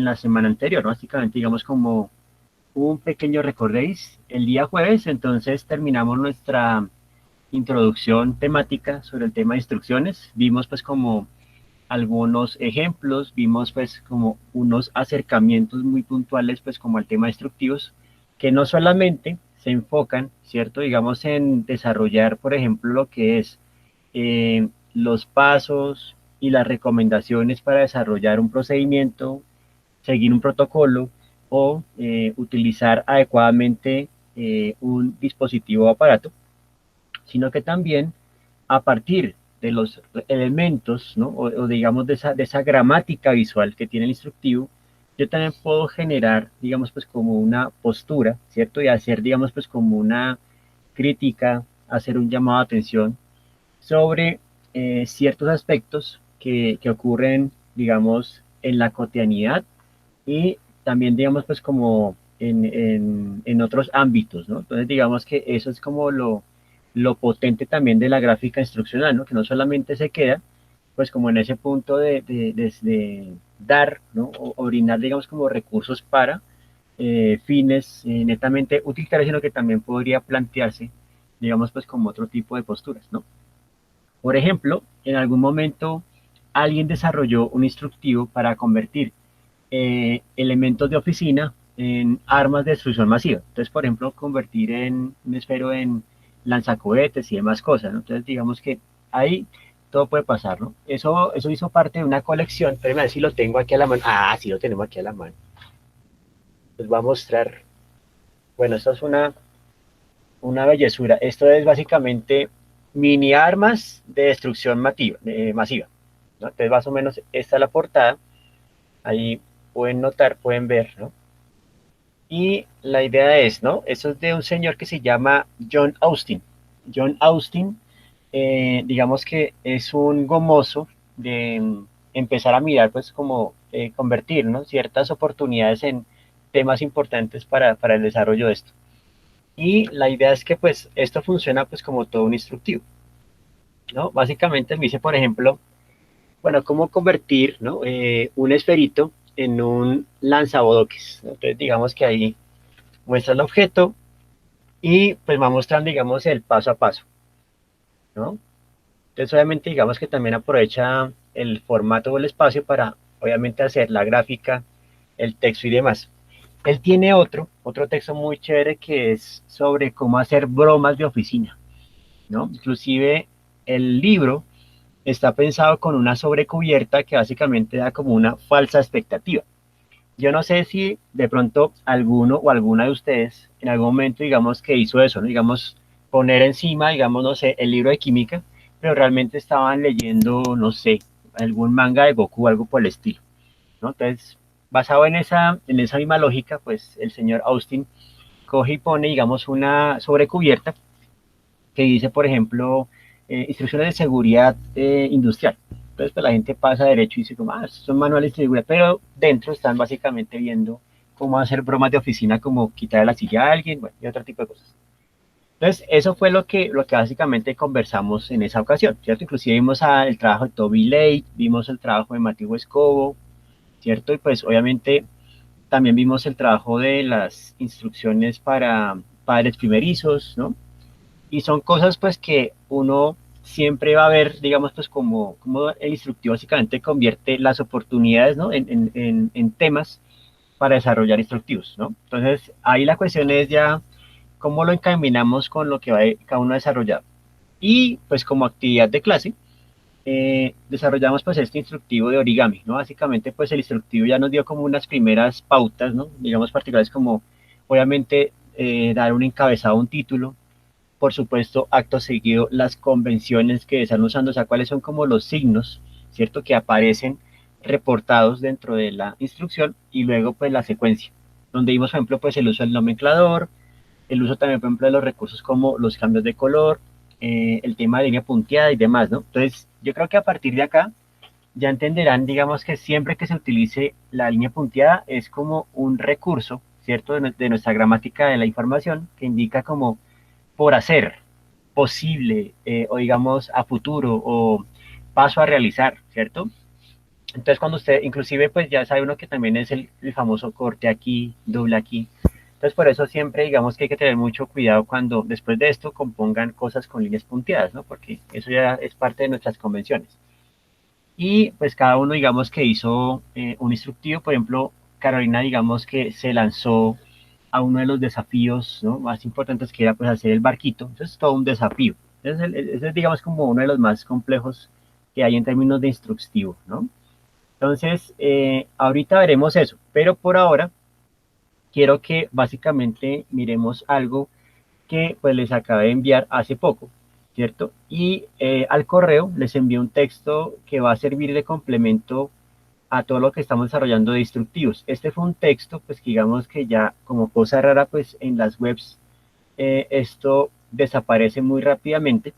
en la semana anterior, ¿no? Básicamente, digamos, como un pequeño recordéis el día jueves, entonces terminamos nuestra introducción temática sobre el tema de instrucciones, vimos pues como algunos ejemplos, vimos pues como unos acercamientos muy puntuales pues como al tema de instructivos, que no solamente se enfocan, ¿cierto? Digamos en desarrollar, por ejemplo, lo que es los pasos y las recomendaciones para desarrollar un procedimiento, seguir un protocolo o utilizar adecuadamente un dispositivo o aparato, sino que también a partir de los elementos, ¿no? O digamos de esa gramática visual que tiene el instructivo, yo también puedo generar, digamos, pues como una postura, ¿cierto? Y hacer, digamos, pues como una crítica, hacer un llamado de atención sobre ciertos aspectos que ocurren, digamos, en la cotidianidad y también, digamos, pues como en otros ámbitos, ¿no? Entonces, digamos que eso es como lo potente también de la gráfica instruccional, ¿no? Que no solamente se queda, pues como en ese punto de dar, ¿no? O brindar, digamos, como recursos para fines netamente utilitarios, sino que también podría plantearse, digamos, pues como otro tipo de posturas, ¿no? Por ejemplo, en algún momento alguien desarrolló un instructivo para convertir elementos de oficina en armas de destrucción masiva. Entonces, por ejemplo, convertir en un esfero en lanzacohetes y demás cosas, ¿no? Entonces, digamos que ahí todo puede pasar, ¿no? Eso hizo parte de una colección, pero a ver si lo tengo aquí a la mano. Ah, sí lo tenemos aquí a la mano. Les voy a mostrar. Bueno, esto es una bellezura. Esto es básicamente mini armas de destrucción masiva, ¿no? Entonces, más o menos, esta es la portada. Ahí pueden notar, pueden ver, ¿no? Y la idea es, ¿no? Eso es de un señor que se llama John Austin. John Austin, digamos que es un gomoso de empezar a mirar, pues, como convertir, ¿no? Ciertas oportunidades en temas importantes para el desarrollo de esto. Y la idea es que, pues, esto funciona, pues, como todo un instructivo, ¿no? Básicamente me dice, por ejemplo, bueno, cómo convertir, ¿no? Un esferito en un lanzabodoques, ¿no? Entonces, digamos que ahí muestra el objeto, y pues va mostrando, digamos, el paso a paso, ¿no? Entonces, obviamente, digamos que también aprovecha el formato o el espacio para, obviamente, hacer la gráfica, el texto y demás. Él tiene otro texto muy chévere que es sobre cómo hacer bromas de oficina, ¿no? Inclusive el libro está pensado con una sobrecubierta que básicamente da como una falsa expectativa. Yo no sé si de pronto alguno o alguna de ustedes en algún momento, digamos, que hizo eso, ¿no? Digamos, poner encima, digamos, no sé, el libro de química, pero realmente estaban leyendo, no sé, algún manga de Goku o algo por el estilo, ¿no? Entonces, basado en esa misma lógica, pues el señor Austin coge y pone, digamos, una sobrecubierta que dice, por ejemplo, instrucciones de seguridad industrial. Entonces, pues la gente pasa derecho y dice, como, ah, estos son manuales de seguridad, pero dentro están básicamente viendo cómo hacer bromas de oficina, como quitar la silla a alguien, bueno, y otro tipo de cosas. Entonces, eso fue lo que básicamente conversamos en esa ocasión, ¿cierto? Inclusive vimos el trabajo de Toby Late, vimos el trabajo de Matthew Escobo, ¿cierto? Y pues obviamente también vimos el trabajo de las instrucciones para padres primerizos, ¿no? Y son cosas pues que uno siempre va a ver, digamos, pues como el instructivo básicamente convierte las oportunidades, ¿no? En temas para desarrollar instructivos, ¿no? Entonces, ahí la cuestión es ya cómo lo encaminamos con lo que va cada uno a desarrollar. Y pues como actividad de clase, desarrollamos pues este instructivo de origami, ¿no? Básicamente pues el instructivo ya nos dio como unas primeras pautas, ¿no? Digamos particulares como obviamente dar un encabezado, un título, por supuesto, acto seguido, las convenciones que están usando, o sea, cuáles son como los signos, ¿cierto? Que aparecen reportados dentro de la instrucción y luego pues la secuencia, donde vimos, por ejemplo, pues el uso del nomenclador, el uso también, por ejemplo, de los recursos como los cambios de color, el tema de línea punteada y demás, ¿no? Entonces, yo creo que a partir de acá ya entenderán, digamos, que siempre que se utilice la línea punteada es como un recurso, ¿cierto? De nuestra gramática de la información que indica como por hacer, posible, o digamos a futuro, o paso a realizar, ¿cierto? Entonces cuando usted, inclusive pues ya sabe uno que también es el famoso corte aquí, doble aquí. Entonces por eso siempre digamos que hay que tener mucho cuidado cuando después de esto compongan cosas con líneas punteadas, ¿no? Porque eso ya es parte de nuestras convenciones. Y pues cada uno digamos que hizo un instructivo, por ejemplo, Carolina digamos que se lanzó a uno de los desafíos, ¿no?, más importantes, que era pues hacer el barquito. Entonces todo un desafío. Ese es digamos como uno de los más complejos que hay en términos de instructivo, ¿no? Entonces, ahorita veremos eso, pero por ahora quiero que básicamente miremos algo que pues les acabé de enviar hace poco, ¿cierto? Y al correo les envié un texto que va a servir de complemento a todo lo que estamos desarrollando de instructivos. Este fue un texto, pues que digamos que ya como cosa rara, pues en las webs esto desaparece muy rápidamente.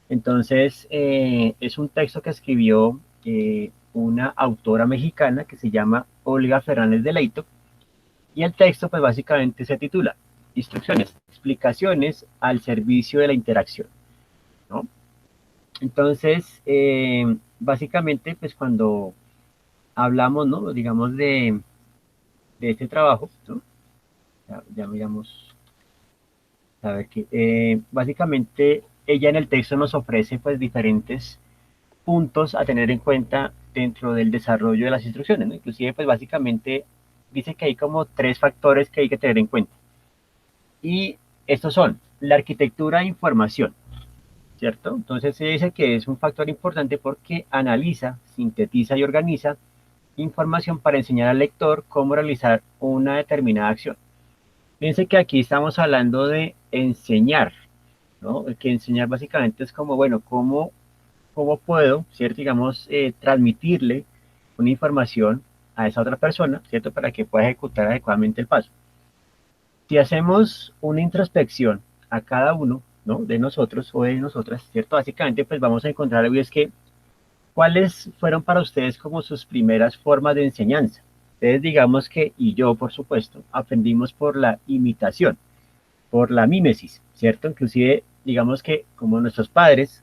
Entonces, es un texto que escribió una autora mexicana que se llama Olga Fernández de Leito, y el texto pues básicamente se titula Instrucciones, explicaciones al servicio de la interacción, ¿no? Entonces, básicamente pues cuando hablamos, ¿no?, digamos de este trabajo, ¿no? Ya miramos, a ver que básicamente ella en el texto nos ofrece pues diferentes puntos a tener en cuenta dentro del desarrollo de las instrucciones, ¿no? Inclusive, pues básicamente dice que hay como tres factores que hay que tener en cuenta. Y estos son la arquitectura de información, ¿cierto? Entonces se dice que es un factor importante porque analiza, sintetiza y organiza información para enseñar al lector cómo realizar una determinada acción. Fíjense que aquí estamos hablando de enseñar, ¿no? Que enseñar básicamente es como, bueno, cómo puedo, ¿cierto? Digamos, transmitirle una información a esa otra persona, ¿cierto? Para que pueda ejecutar adecuadamente el paso. Si hacemos una introspección a cada uno, ¿no?, de nosotros o de nosotras, ¿cierto? Básicamente, pues vamos a encontrar algo, y es que, ¿cuáles fueron para ustedes como sus primeras formas de enseñanza? Ustedes digamos que, y yo por supuesto, aprendimos por la imitación, por la mímesis, ¿cierto? Inclusive, digamos que como nuestros padres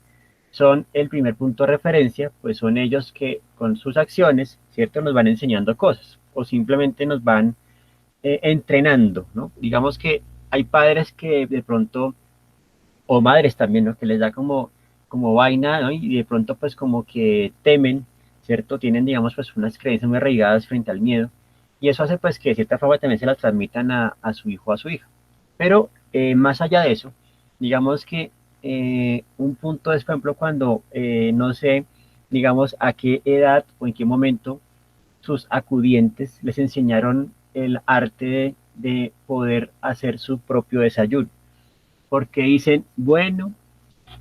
son el primer punto de referencia, pues son ellos que con sus acciones, ¿cierto?, nos van enseñando cosas o simplemente nos van entrenando, ¿no? Digamos que hay padres que de pronto, o madres también, ¿no?, que les da como vaina, ¿no? Y de pronto pues como que temen, ¿cierto? Tienen, digamos, pues unas creencias muy arraigadas frente al miedo, y eso hace pues que de cierta forma también se las transmitan a su hijo o a su hija. Pero más allá de eso, digamos que un punto es, por ejemplo, cuando no sé, digamos, a qué edad o en qué momento sus acudientes les enseñaron el arte de poder hacer su propio desayuno. Porque dicen, bueno,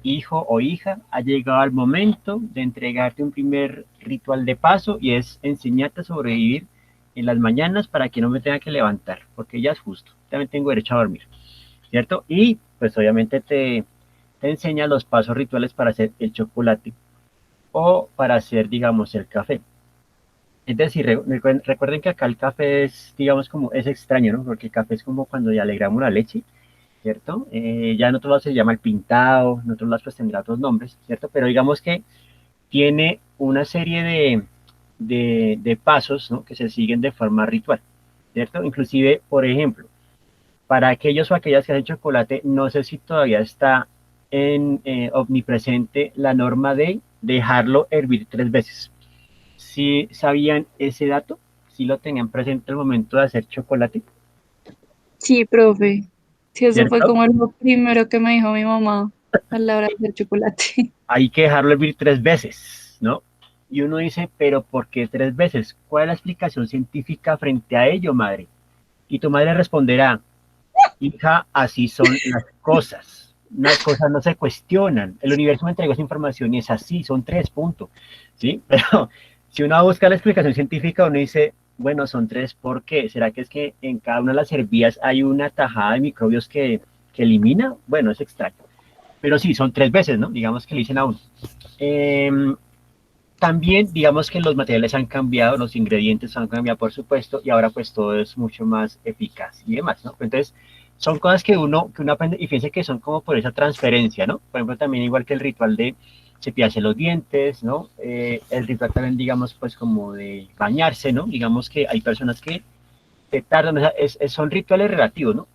hijo o hija, ha llegado el momento de entregarte un primer ritual de paso, y es enseñarte a sobrevivir en las mañanas para que no me tenga que levantar, porque ya es justo, también tengo derecho a dormir, ¿cierto? Y pues obviamente te enseña los pasos rituales para hacer el chocolate o para hacer, digamos, el café. Es decir, recuerden que acá el café es, digamos, como es extraño, ¿no? Porque el café es como cuando ya alegramos la leche, ¿cierto? Ya en otros lados se llama el pintado, en otros lados pues tendrá otros nombres, ¿cierto? Pero digamos que tiene una serie de pasos, ¿no?, que se siguen de forma ritual, ¿cierto? Inclusive, por ejemplo, para aquellos o aquellas que hacen chocolate, no sé si todavía está en omnipresente la norma de dejarlo hervir 3 veces. ¿Sí sabían ese dato? ¿Sí lo tenían presente al momento de hacer chocolate? Sí, profe. Sí, eso fue ¿Cierto? como lo primero que me dijo mi mamá a la hora de hacer chocolate. Hay que dejarlo hervir 3 veces, ¿no? Y uno dice, pero ¿por qué 3 veces? ¿Cuál es la explicación científica frente a ello, madre? Y tu madre responderá, hija, así son las cosas. Las cosas no se cuestionan. El universo me entregó esa información y es así, son 3 puntos. ¿Sí? Pero si uno busca la explicación científica, uno dice, bueno, son 3, ¿por qué? ¿Será que es que en cada una de las hervías hay una tajada de microbios que elimina? Bueno, es extraño. Pero sí, son 3 veces, ¿no? Digamos que le dicen a uno. Eh, También, digamos que los materiales han cambiado, los ingredientes han cambiado, por supuesto, y ahora pues todo es mucho más eficaz y demás, ¿no? Entonces, son cosas que uno aprende, y fíjense que son como por esa transferencia, ¿no? Por ejemplo, también igual que el ritual de cepillarse los dientes, ¿no? El ritual también, digamos, pues como de bañarse, ¿no? Digamos que hay personas que tardan, o sea, son rituales relativos, ¿no?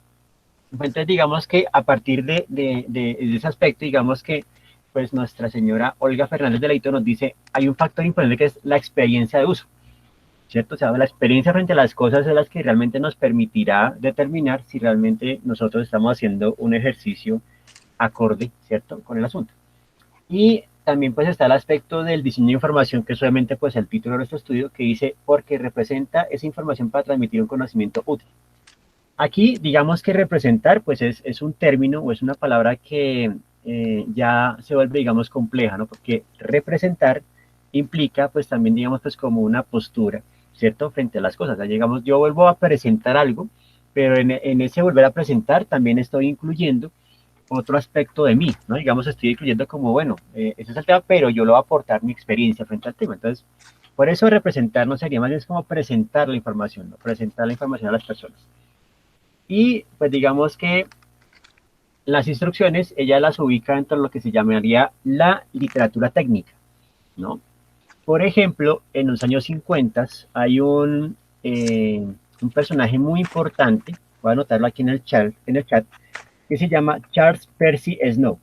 Entonces, digamos que a partir de ese aspecto, digamos que pues nuestra señora Olga Fernández de Leito nos dice, hay un factor importante que es la experiencia de uso, ¿cierto? O sea, la experiencia frente a las cosas es la que realmente nos permitirá determinar si realmente nosotros estamos haciendo un ejercicio acorde, ¿cierto?, con el asunto. Y también pues está el aspecto del diseño de información, que es obviamente pues el título de nuestro estudio, que dice, porque representa esa información para transmitir un conocimiento útil. Aquí, digamos que representar, pues es un término o es una palabra que ya se vuelve, digamos, compleja, ¿no? Porque representar implica, pues también, digamos, pues como una postura, ¿cierto? Frente a las cosas. O sea, digamos, yo vuelvo a presentar algo, pero en ese volver a presentar también estoy incluyendo otro aspecto de mí, ¿no? Digamos, estoy incluyendo como, bueno, ese es el tema, pero yo lo voy a aportar mi experiencia frente al tema. Entonces, por eso representar no sería más, es como presentar la información, ¿no? Presentar la información a las personas. Y pues digamos que las instrucciones, ella las ubica dentro de lo que se llamaría la literatura técnica, ¿no? Por ejemplo, en los años 50 hay un personaje muy importante, voy a anotarlo aquí en el chat, que se llama Charles Percy Snow.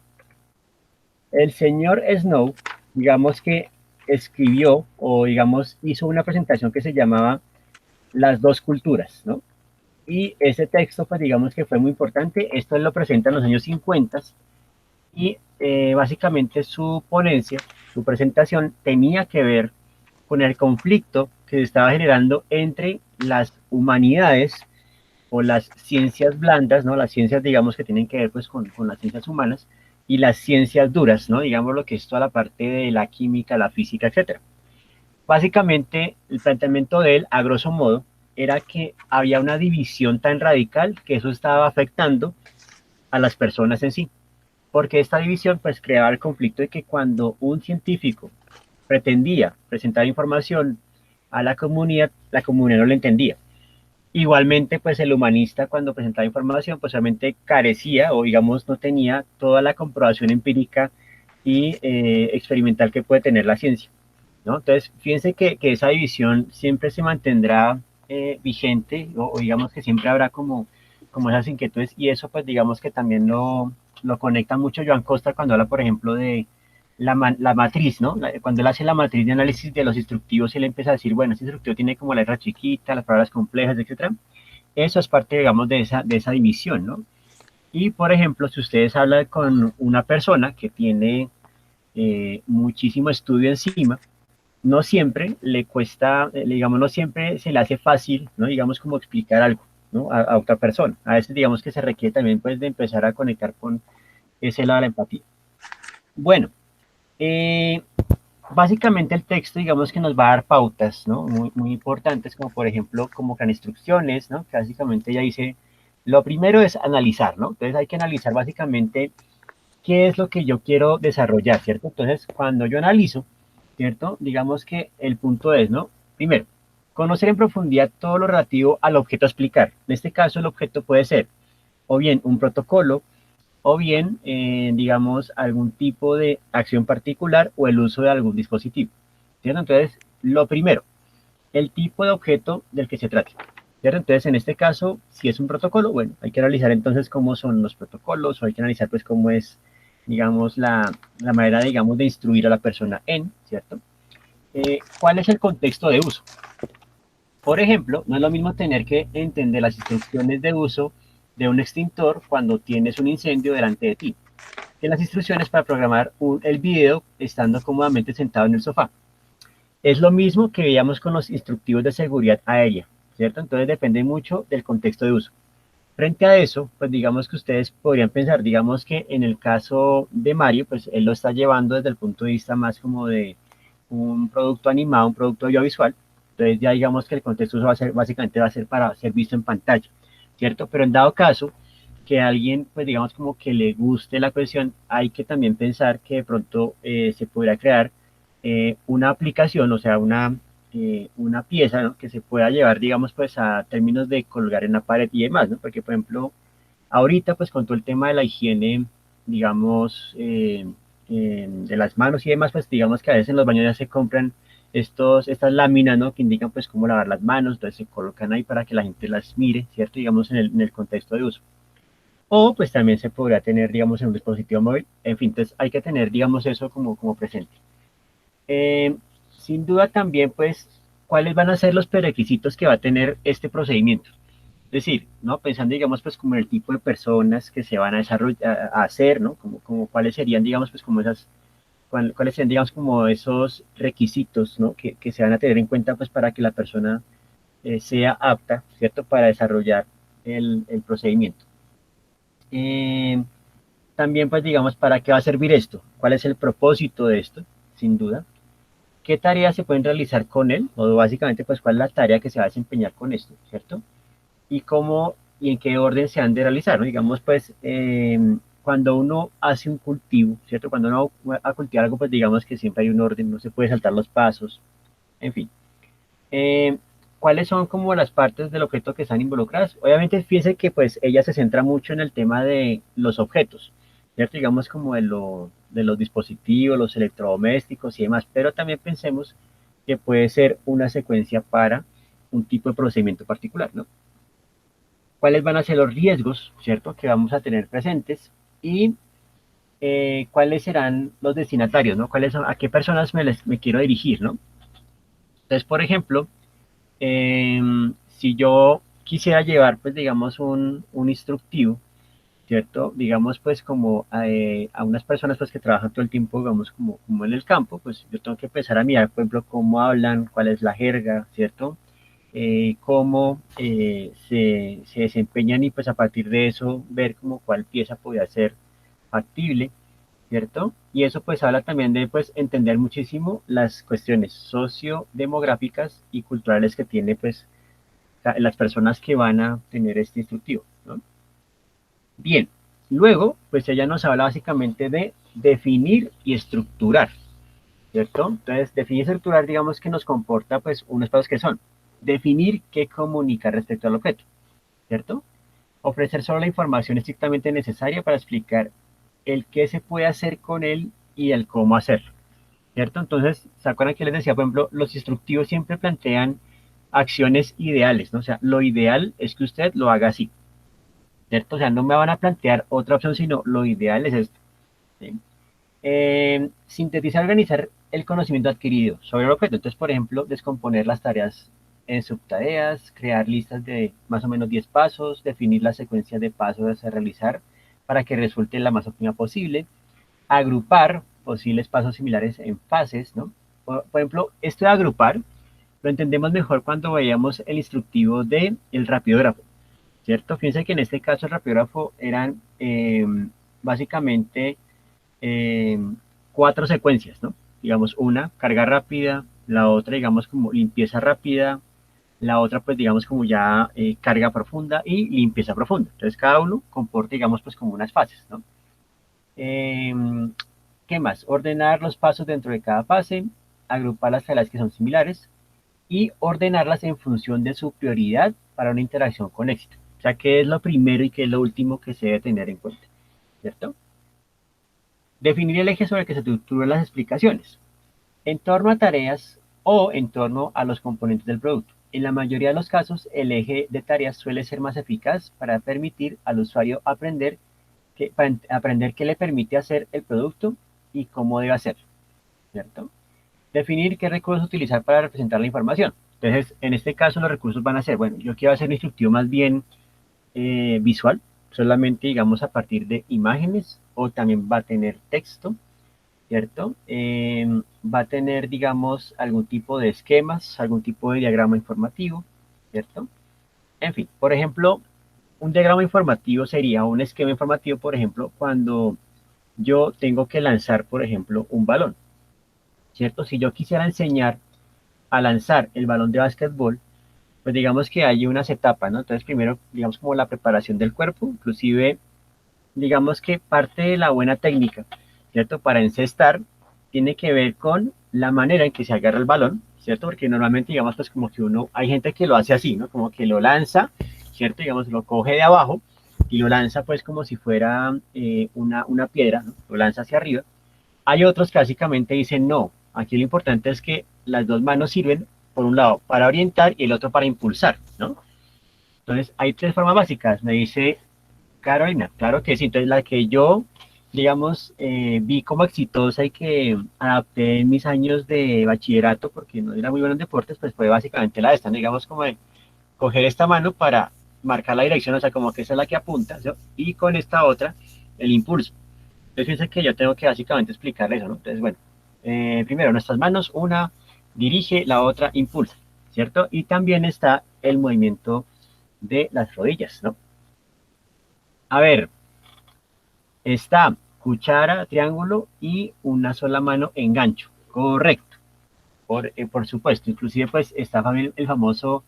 El señor Snow, digamos que escribió o digamos hizo una presentación que se llamaba Las dos culturas, ¿no? Y ese texto, pues digamos que fue muy importante. Esto él lo presenta en los años 50 y básicamente su ponencia, su presentación tenía que ver con el conflicto que se estaba generando entre las humanidades o las ciencias blandas, ¿no? Las ciencias, digamos, que tienen que ver pues con las ciencias humanas y las ciencias duras, ¿no? Digamos lo que es toda la parte de la química, la física, etcétera. Básicamente, el planteamiento de él, a grosso modo, era que había una división tan radical que eso estaba afectando a las personas en sí. Porque esta división pues creaba el conflicto de que cuando un científico pretendía presentar información a la comunidad no le entendía. Igualmente, pues el humanista cuando presentaba información, pues obviamente carecía o digamos no tenía toda la comprobación empírica y experimental que puede tener la ciencia, ¿no? Entonces, fíjense que esa división siempre se mantendrá vigente o digamos que siempre habrá como esas inquietudes y eso pues digamos que también lo conecta mucho Joan Costa cuando habla, por ejemplo, de la matriz, ¿no? Cuando él hace la matriz de análisis de los instructivos, él empieza a decir, bueno, este instructivo tiene como la letra chiquita, las palabras complejas, etcétera. Eso es parte, digamos, de esa división, ¿no? Y, por ejemplo, si ustedes hablan con una persona que tiene muchísimo estudio encima, no siempre le cuesta, digamos, no siempre se le hace fácil, ¿no? Digamos, como explicar algo, ¿no? A otra persona. A veces, digamos, que se requiere también, pues, de empezar a conectar con ese lado de la empatía. Bueno, eh, básicamente el texto, digamos que nos va a dar pautas, ¿no? Muy, muy importantes, como por ejemplo, como que instrucciones, ¿no? Que básicamente ella dice, lo primero es analizar, ¿no? Entonces hay que analizar básicamente qué es lo que yo quiero desarrollar, ¿cierto? Entonces, cuando yo analizo, ¿cierto? Digamos que el punto es, ¿no? Primero, conocer en profundidad todo lo relativo al objeto a explicar. En este caso, el objeto puede ser o bien un protocolo, o bien, digamos, algún tipo de acción particular o el uso de algún dispositivo. ¿Cierto? Entonces, lo primero, el tipo de objeto del que se trate. ¿Cierto? Entonces, en este caso, si es un protocolo, bueno, hay que analizar entonces cómo son los protocolos, o hay que analizar pues cómo es, digamos, la manera, digamos, de instruir a la persona en, ¿cierto? ¿Cuál es el contexto de uso? Por ejemplo, no es lo mismo tener que entender las instrucciones de uso de un extintor cuando tienes un incendio delante de ti, que las instrucciones para programar el video estando cómodamente sentado en el sofá. Es lo mismo que veíamos con los instructivos de seguridad aérea, ¿cierto? Entonces depende mucho del contexto de uso. Frente a eso, pues digamos que ustedes podrían pensar, digamos que en el caso de Mario, pues él lo está llevando desde el punto de vista más como de un producto animado, un producto audiovisual. Entonces ya digamos que el contexto va a ser, básicamente va a ser para ser visto en pantalla, ¿cierto? Pero en dado caso que a alguien, pues digamos como que le guste la cuestión, hay que también pensar que de pronto se podrá crear una aplicación, o sea, una pieza, ¿no? Que se pueda llevar, digamos, pues a términos de colgar en la pared y demás, ¿no? Porque, por ejemplo, ahorita, pues con todo el tema de la higiene, digamos, de las manos y demás, pues digamos que a veces en los baños ya se compran estas láminas, ¿no? Que indican pues cómo lavar las manos, entonces se colocan ahí para que la gente las mire, ¿cierto? Digamos en el contexto de uso. O pues también se podría tener, digamos, en un dispositivo móvil. En fin, entonces hay que tener, digamos, eso como presente. Eh, Sin duda también, pues, ¿cuáles van a ser los prerequisitos que va a tener este procedimiento? Es decir, ¿no? Pensando, digamos, pues como en el tipo de personas que se van a desarrollar, a hacer, ¿no? Como cuáles serían, digamos, pues como cuáles serían, digamos, como esos requisitos, ¿no? Que se van a tener en cuenta, pues, para que la persona sea apta, ¿cierto? Para desarrollar el procedimiento. Eh, También, pues, digamos, ¿para qué va a servir esto? ¿Cuál es el propósito de esto? Sin duda. ¿Qué tareas se pueden realizar con él? O básicamente, pues, ¿cuál es la tarea que se va a desempeñar con esto? ¿Cierto? Y cómo y en qué orden se han de realizar, ¿no? Digamos, pues, cuando uno hace un cultivo, ¿cierto? Cuando uno va a cultivar algo, pues digamos que siempre hay un orden, no se puede saltar los pasos, en fin. Eh, ¿Cuáles son como las partes del objeto que están involucradas? Obviamente, fíjense que pues ella se centra mucho en el tema de los objetos, ¿cierto? Digamos como de los dispositivos, los electrodomésticos y demás, pero también pensemos que puede ser una secuencia para un tipo de procedimiento particular, ¿no? ¿Cuáles van a ser los riesgos, ¿cierto? Que vamos a tener presentes y cuáles serán los destinatarios, ¿no? ¿A qué personas me quiero dirigir, ¿no? Entonces, por ejemplo, eh, si yo quisiera llevar, pues, digamos, un instructivo, ¿cierto? Digamos, pues, como a unas personas, pues, que trabajan todo el tiempo, digamos, como en el campo, pues, yo tengo que empezar a mirar, por ejemplo, cómo hablan, cuál es la jerga, ¿cierto? Cómo se desempeñan y, pues, a partir de eso, ver como cuál pieza podría ser factible, ¿cierto? Y eso pues habla también de pues entender muchísimo las cuestiones sociodemográficas y culturales que tiene pues las personas que van a tener este instructivo, ¿no? Bien, luego pues ella nos habla básicamente de definir y estructurar, ¿cierto? Entonces definir y estructurar digamos que nos comporta pues unos pasos que son definir qué comunicar respecto al objeto, ¿cierto? Ofrecer solo la información estrictamente necesaria para explicar el qué se puede hacer con él y el cómo hacerlo, ¿cierto? Entonces, ¿se acuerdan que les decía, por ejemplo, los instructivos siempre plantean acciones ideales, ¿no? O sea, lo ideal es que usted lo haga así, ¿cierto? O sea, no me van a plantear otra opción, sino lo ideal es esto, ¿sí? Sintetizar, organizar el conocimiento adquirido sobre el objeto. Entonces, por ejemplo, descomponer las tareas en subtareas, crear listas de más o menos 10 pasos, definir la secuencia de pasos a realizar para que resulte la más óptima posible, agrupar posibles pasos similares en fases, ¿no? Por ejemplo, esto de agrupar lo entendemos mejor cuando veíamos el instructivo de el rapidógrafo, ¿cierto? Fíjense que en este caso el rapidógrafo eran básicamente eh, cuatro secuencias, ¿no? Digamos, una, carga rápida, la otra, digamos, como limpieza rápida, la otra, pues, digamos, como ya carga profunda y limpieza profunda. Entonces, cada uno comporta, digamos, pues, como unas fases, ¿no? Eh, ¿Qué más? Ordenar los pasos dentro de cada fase, agrupar las tareas que son similares y ordenarlas en función de su prioridad para una interacción con éxito. O sea, qué es lo primero y qué es lo último que se debe tener en cuenta, ¿cierto? Definir el eje sobre el que se estructuran las explicaciones, en torno a tareas o en torno a los componentes del producto. En la mayoría de los casos, el eje de tareas suele ser más eficaz para permitir al usuario aprender qué le permite hacer el producto y cómo debe hacerlo, ¿cierto? Definir qué recursos utilizar para representar la información. Entonces, en este caso, los recursos van a ser, bueno, yo quiero hacer un instructivo más bien visual, solamente, digamos, a partir de imágenes, o también va a tener texto, ¿cierto? Va a tener, digamos, algún tipo de esquemas, algún tipo de diagrama informativo, ¿cierto? En fin, por ejemplo, un diagrama informativo sería un esquema informativo, por ejemplo, cuando yo tengo que lanzar, por ejemplo, un balón, ¿cierto? Si yo quisiera enseñar a lanzar el balón de básquetbol, pues digamos que hay unas etapas, ¿no? Entonces, primero, digamos, como la preparación del cuerpo, inclusive, digamos que parte de la buena técnica, ¿cierto? Para encestar, tiene que ver con la manera en que se agarra el balón, ¿cierto? Porque normalmente, digamos, pues como que hay gente que lo hace así, ¿no? Como que lo lanza, ¿cierto? Digamos, lo coge de abajo y lo lanza pues como si fuera una piedra, ¿no? Lo lanza hacia arriba. Hay otros que básicamente dicen no, aquí lo importante es que las dos manos sirven, por un lado, para orientar y el otro para impulsar, ¿no? Entonces, hay tres formas básicas, me dice Carolina, claro que sí, entonces la que yo, digamos, vi como exitosa y que adapté en mis años de bachillerato, porque no era muy bueno en deportes, pues fue básicamente la de esta, ¿no? Digamos como de coger esta mano para marcar la dirección, o sea, como que esa es la que apunta, ¿no? Y con esta otra, el impulso. Entonces, fíjense que yo tengo que básicamente explicarle eso, ¿no? Entonces, bueno, primero, nuestras manos, una dirige, la otra impulsa, ¿cierto? Y también está el movimiento de las rodillas, ¿no? A ver, está cuchara, triángulo y una sola mano en gancho. Correcto, por supuesto. Inclusive pues está el famoso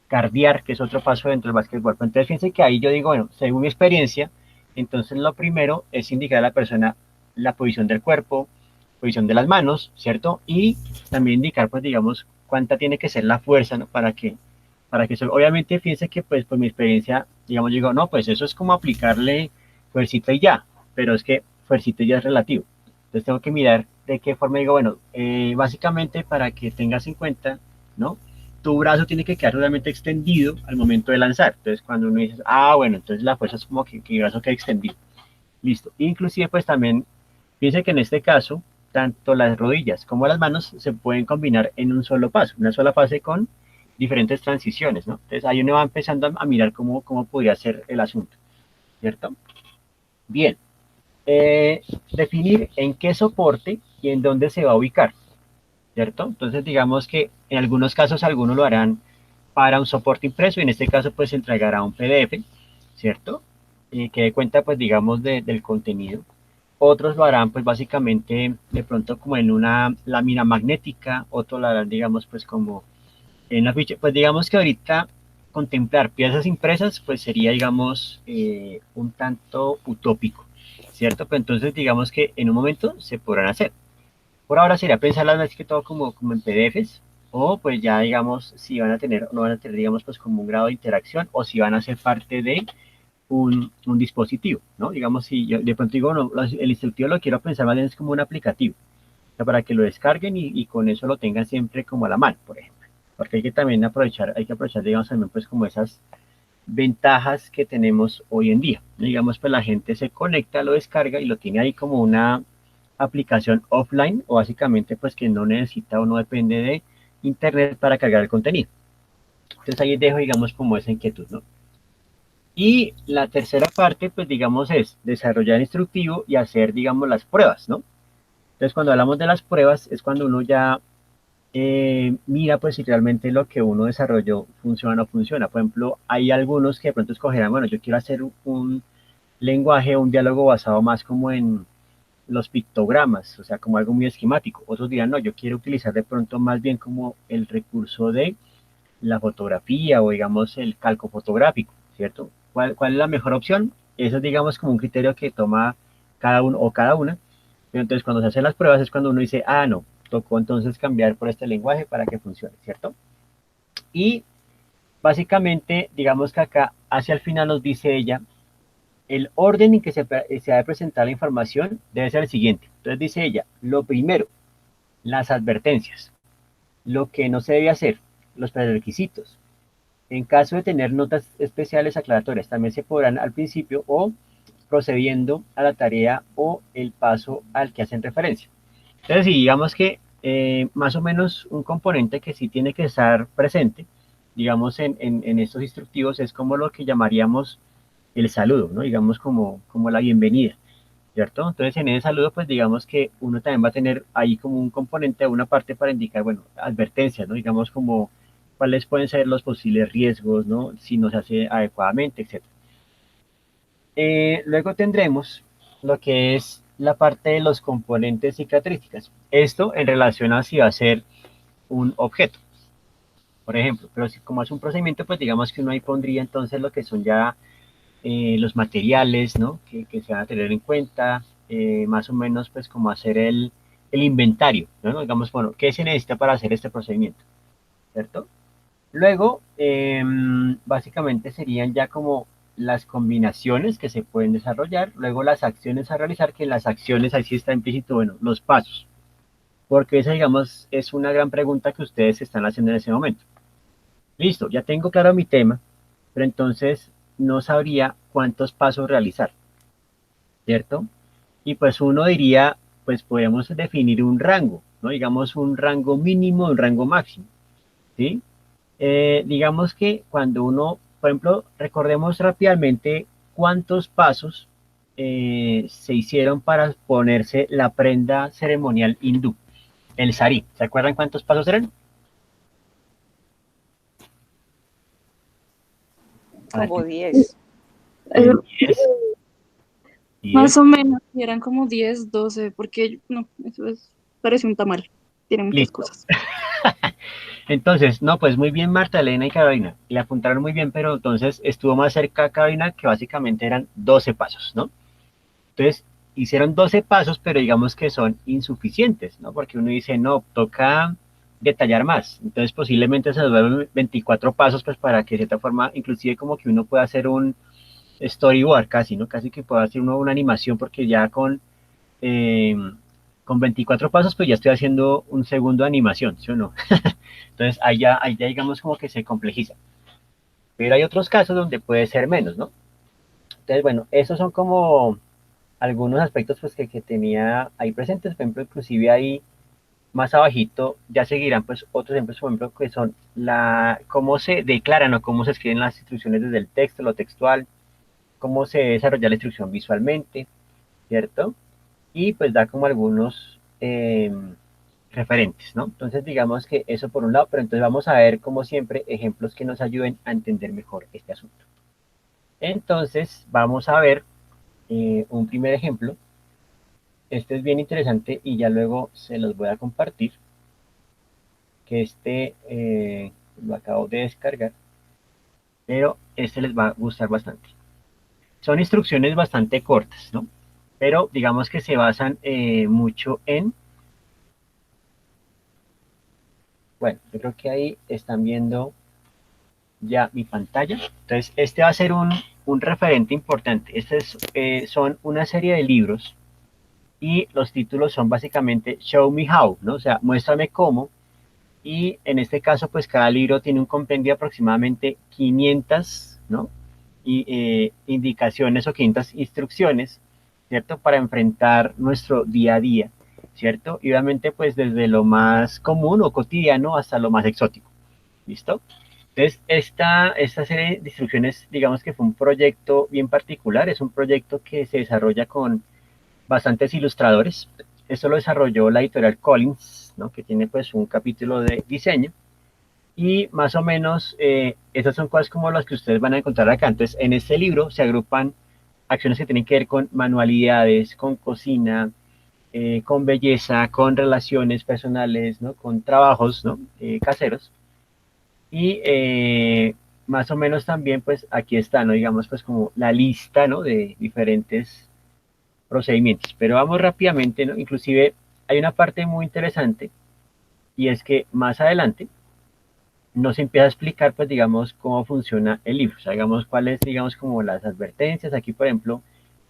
cardiar, que es otro paso dentro del básquetbol. Entonces fíjense que ahí yo digo, bueno, según mi experiencia, entonces lo primero es indicar a la persona la posición del cuerpo, posición de las manos, ¿cierto? Y también indicar, pues digamos, cuánta tiene que ser la fuerza, ¿no? Para que eso, obviamente fíjense que pues por mi experiencia, digamos, digo, no, pues eso es como aplicarle fuercita y ya, pero es que fuercita y ya es relativo. Entonces tengo que mirar de qué forma digo, bueno, básicamente para que tengas en cuenta, ¿no? Tu brazo tiene que quedar realmente extendido al momento de lanzar. Entonces cuando uno dice, ah, bueno, entonces la fuerza es como que mi brazo queda extendido. Listo. Inclusive pues también, piense que en este caso, tanto las rodillas como las manos se pueden combinar en un solo paso, una sola fase con diferentes transiciones, ¿no? Entonces ahí uno va empezando a mirar cómo podría ser el asunto, ¿cierto? Bien, definir en qué soporte y en dónde se va a ubicar, ¿cierto? Entonces digamos que en algunos casos algunos lo harán para un soporte impreso y en este caso pues se entregará un PDF, ¿cierto? Que dé cuenta pues digamos del contenido. Otros lo harán pues básicamente de pronto como en una lámina magnética, otros lo harán digamos pues como en la ficha, pues digamos que ahorita contemplar piezas impresas, pues sería, digamos, un tanto utópico, ¿cierto? Pues entonces, digamos que en un momento se podrán hacer. Por ahora sería pensarlas más que todo como en PDFs, o pues ya, digamos, si van a tener o no van a tener, digamos, pues como un grado de interacción, o si van a ser parte de un dispositivo, ¿no? Digamos, si yo de pronto digo, no, el instructivo lo quiero pensar más bien es como un aplicativo, o sea, para que lo descarguen y con eso lo tengan siempre como a la mano, por ejemplo. Porque hay que también aprovechar, digamos, también pues como esas ventajas que tenemos hoy en día. Digamos, pues la gente se conecta, lo descarga y lo tiene ahí como una aplicación offline o básicamente pues que no necesita o no depende de internet para cargar el contenido. Entonces ahí dejo, digamos, como esa inquietud, ¿no? Y la tercera parte, pues digamos, es desarrollar instructivo y hacer, digamos, las pruebas, ¿no? Entonces cuando hablamos de las pruebas es cuando uno ya mira pues si realmente lo que uno desarrolló funciona o no funciona. Por ejemplo, hay algunos que de pronto escogerán, bueno, yo quiero hacer un lenguaje, un diálogo basado más como en los pictogramas, o sea, como algo muy esquemático. Otros dirán, no, yo quiero utilizar de pronto más bien como el recurso de la fotografía o digamos el calco fotográfico, ¿cierto? ¿Cuál es la mejor opción? Eso es digamos como un criterio que toma cada uno o cada una. Pero entonces cuando se hacen las pruebas es cuando uno dice, ah, no, tocó entonces cambiar por este lenguaje para que funcione, ¿cierto? Y básicamente, digamos que acá hacia el final nos dice ella, el orden en que se ha de presentar la información debe ser el siguiente. Entonces dice ella, lo primero, las advertencias, lo que no se debe hacer, los prerequisitos. En caso de tener notas especiales aclaratorias, también se podrán al principio o procediendo a la tarea o el paso al que hacen referencia. Entonces, sí, digamos que más o menos un componente que sí tiene que estar presente, digamos, en estos instructivos es como lo que llamaríamos el saludo, ¿no? Digamos como la bienvenida, ¿cierto? Entonces, en ese saludo, pues digamos que uno también va a tener ahí como un componente, una parte para indicar, bueno, advertencias, ¿no? Digamos como cuáles pueden ser los posibles riesgos, ¿no? Si no se hace adecuadamente, etcétera. Luego tendremos lo que es la parte de los componentes y características. Esto en relación a si va a ser un objeto, por ejemplo. Pero si como es un procedimiento, pues digamos que uno ahí pondría entonces lo que son ya los materiales, ¿no? Que se van a tener en cuenta, más o menos pues como hacer el inventario, ¿no? Digamos, bueno, ¿qué se necesita para hacer este procedimiento? ¿Cierto? Luego, básicamente serían ya como las combinaciones que se pueden desarrollar, luego las acciones a realizar, que las acciones, ahí sí está implícito, bueno, los pasos, porque esa, digamos, es una gran pregunta que ustedes están haciendo en ese momento. Listo, ya tengo claro mi tema, pero entonces no sabría cuántos pasos realizar, ¿cierto? Y pues uno diría, pues podemos definir un rango, ¿no? Digamos un rango mínimo, un rango máximo, ¿sí? Digamos que cuando uno, por ejemplo, recordemos rápidamente cuántos pasos se hicieron para ponerse la prenda ceremonial hindú, el sari. ¿Se acuerdan cuántos pasos eran? Para Como que 10. Eh, 10, Más 10, o menos, y eran como 10, 12, porque no, eso es, parece un tamal, tiene muchas listo. cosas. Entonces, no, pues muy bien Marta, Elena y Carolina. Le apuntaron muy bien, pero entonces estuvo más cerca Carolina, que básicamente eran 12 pasos, ¿no? Entonces, hicieron 12 pasos, pero digamos que son insuficientes, ¿no? Porque uno dice, no, toca detallar más. Entonces, posiblemente se vuelven 24 pasos, pues para que de cierta forma, inclusive como que uno pueda hacer un storyboard casi, ¿no? Casi que pueda hacer uno una animación, porque ya eh, con 24 pasos, pues ya estoy haciendo un segundo de animación, ¿sí o no? Entonces, ahí ya digamos como que se complejiza. Pero hay otros casos donde puede ser menos, ¿no? Entonces, bueno, esos son como algunos aspectos pues que tenía ahí presentes, por ejemplo, inclusive ahí más abajito ya seguirán pues otros ejemplos, por ejemplo, que son cómo se declaran o cómo se escriben las instrucciones desde el texto, lo textual, cómo se desarrolla la instrucción visualmente, ¿cierto? Y pues da como algunos referentes, ¿no? Entonces digamos que eso por un lado, pero entonces vamos a ver como siempre ejemplos que nos ayuden a entender mejor este asunto. Entonces vamos a ver un primer ejemplo. Este es bien interesante y ya luego se los voy a compartir, que lo acabo de descargar, pero este les va a gustar bastante. Son instrucciones bastante cortas, ¿no? Pero digamos que se basan mucho en, bueno, yo creo que ahí están viendo ya mi pantalla. Entonces, este va a ser un referente importante. Son una serie de libros y los títulos son básicamente Show Me How, ¿no? O sea, muéstrame cómo. Y en este caso, pues cada libro tiene un compendio de aproximadamente 500, ¿no? Indicaciones o 500 instrucciones, ¿cierto? Para enfrentar nuestro día a día, ¿cierto? Y obviamente, pues desde lo más común o cotidiano hasta lo más exótico, ¿listo? Entonces, esta serie de instrucciones, digamos que fue un proyecto bien particular, es un proyecto que se desarrolla con bastantes ilustradores. Esto lo desarrolló la editorial Collins, ¿no? Que tiene pues un capítulo de diseño. Y más o menos estas son cosas como las que ustedes van a encontrar acá. Entonces, en este libro se agrupan acciones que tienen que ver con manualidades, con cocina, con belleza, con relaciones personales, ¿no? Con trabajos, ¿no? Caseros. Y más o menos también, pues aquí está, ¿no? Digamos, pues como la lista, ¿no? De diferentes procedimientos. Pero vamos rápidamente, ¿no? Inclusive hay una parte muy interesante y es que más adelante nos empieza a explicar, pues digamos, cómo funciona el libro. O sea, digamos, cuáles, digamos, como las advertencias. Aquí, por ejemplo,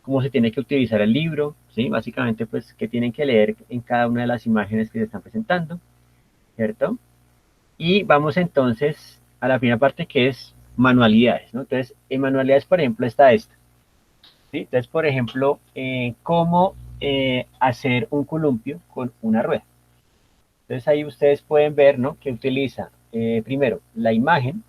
cómo se tiene que utilizar el libro, ¿sí? Básicamente, pues, qué tienen que leer en cada una de las imágenes que se están presentando, ¿cierto? Y vamos entonces a la primera parte que es manualidades, ¿no? Entonces, en manualidades, por ejemplo, está esta. ¿Sí? Entonces, por ejemplo, cómo hacer un columpio con una rueda. Entonces ahí ustedes pueden ver, ¿no? Que utiliza primero la imagen,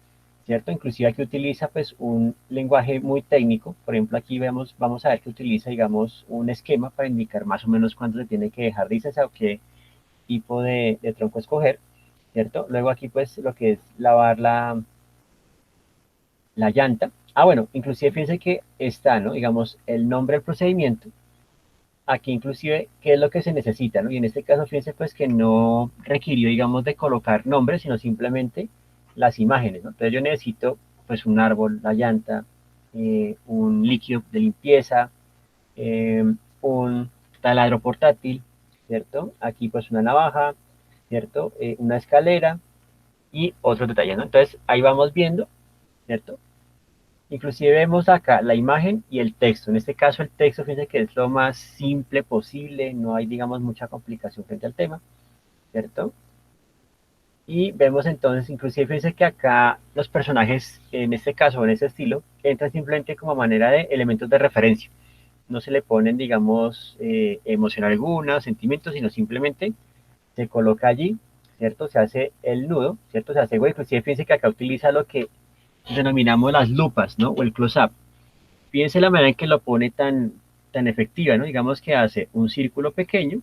¿cierto? Inclusive aquí utiliza pues un lenguaje muy técnico. Por ejemplo, aquí vamos a ver que utiliza, digamos, un esquema para indicar más o menos cuánto se tiene que dejar de o qué tipo de tronco escoger, ¿cierto? Luego aquí pues lo que es lavar la llanta. Ah, bueno, inclusive fíjense que está, ¿no? Digamos, el nombre del procedimiento, aquí inclusive qué es lo que se necesita, ¿no? Y en este caso, fíjense pues que no requirió, digamos, de colocar nombres, sino simplemente las imágenes, ¿no? Entonces yo necesito pues un árbol, la llanta, un líquido de limpieza, eh, un taladro portátil, ¿cierto? Aquí pues una navaja, ¿cierto? Una escalera y otros detalles, ¿no? Entonces ahí vamos viendo, ¿cierto? Inclusive vemos acá la imagen y el texto. En este caso el texto, fíjense que es lo más simple posible, no hay, digamos, mucha complicación frente al tema, ¿cierto? Y vemos entonces, inclusive fíjense que acá los personajes, en este caso, en este estilo, entran simplemente como manera de elementos de referencia. No se le ponen, digamos, emoción alguna, sentimientos, sino simplemente se coloca allí, ¿cierto? Se hace el nudo, ¿cierto? Se hace, inclusive fíjense que acá utiliza lo que denominamos las lupas, ¿no? O el close-up. Fíjense la manera en que lo pone tan efectiva, ¿no? Digamos que hace un círculo pequeño,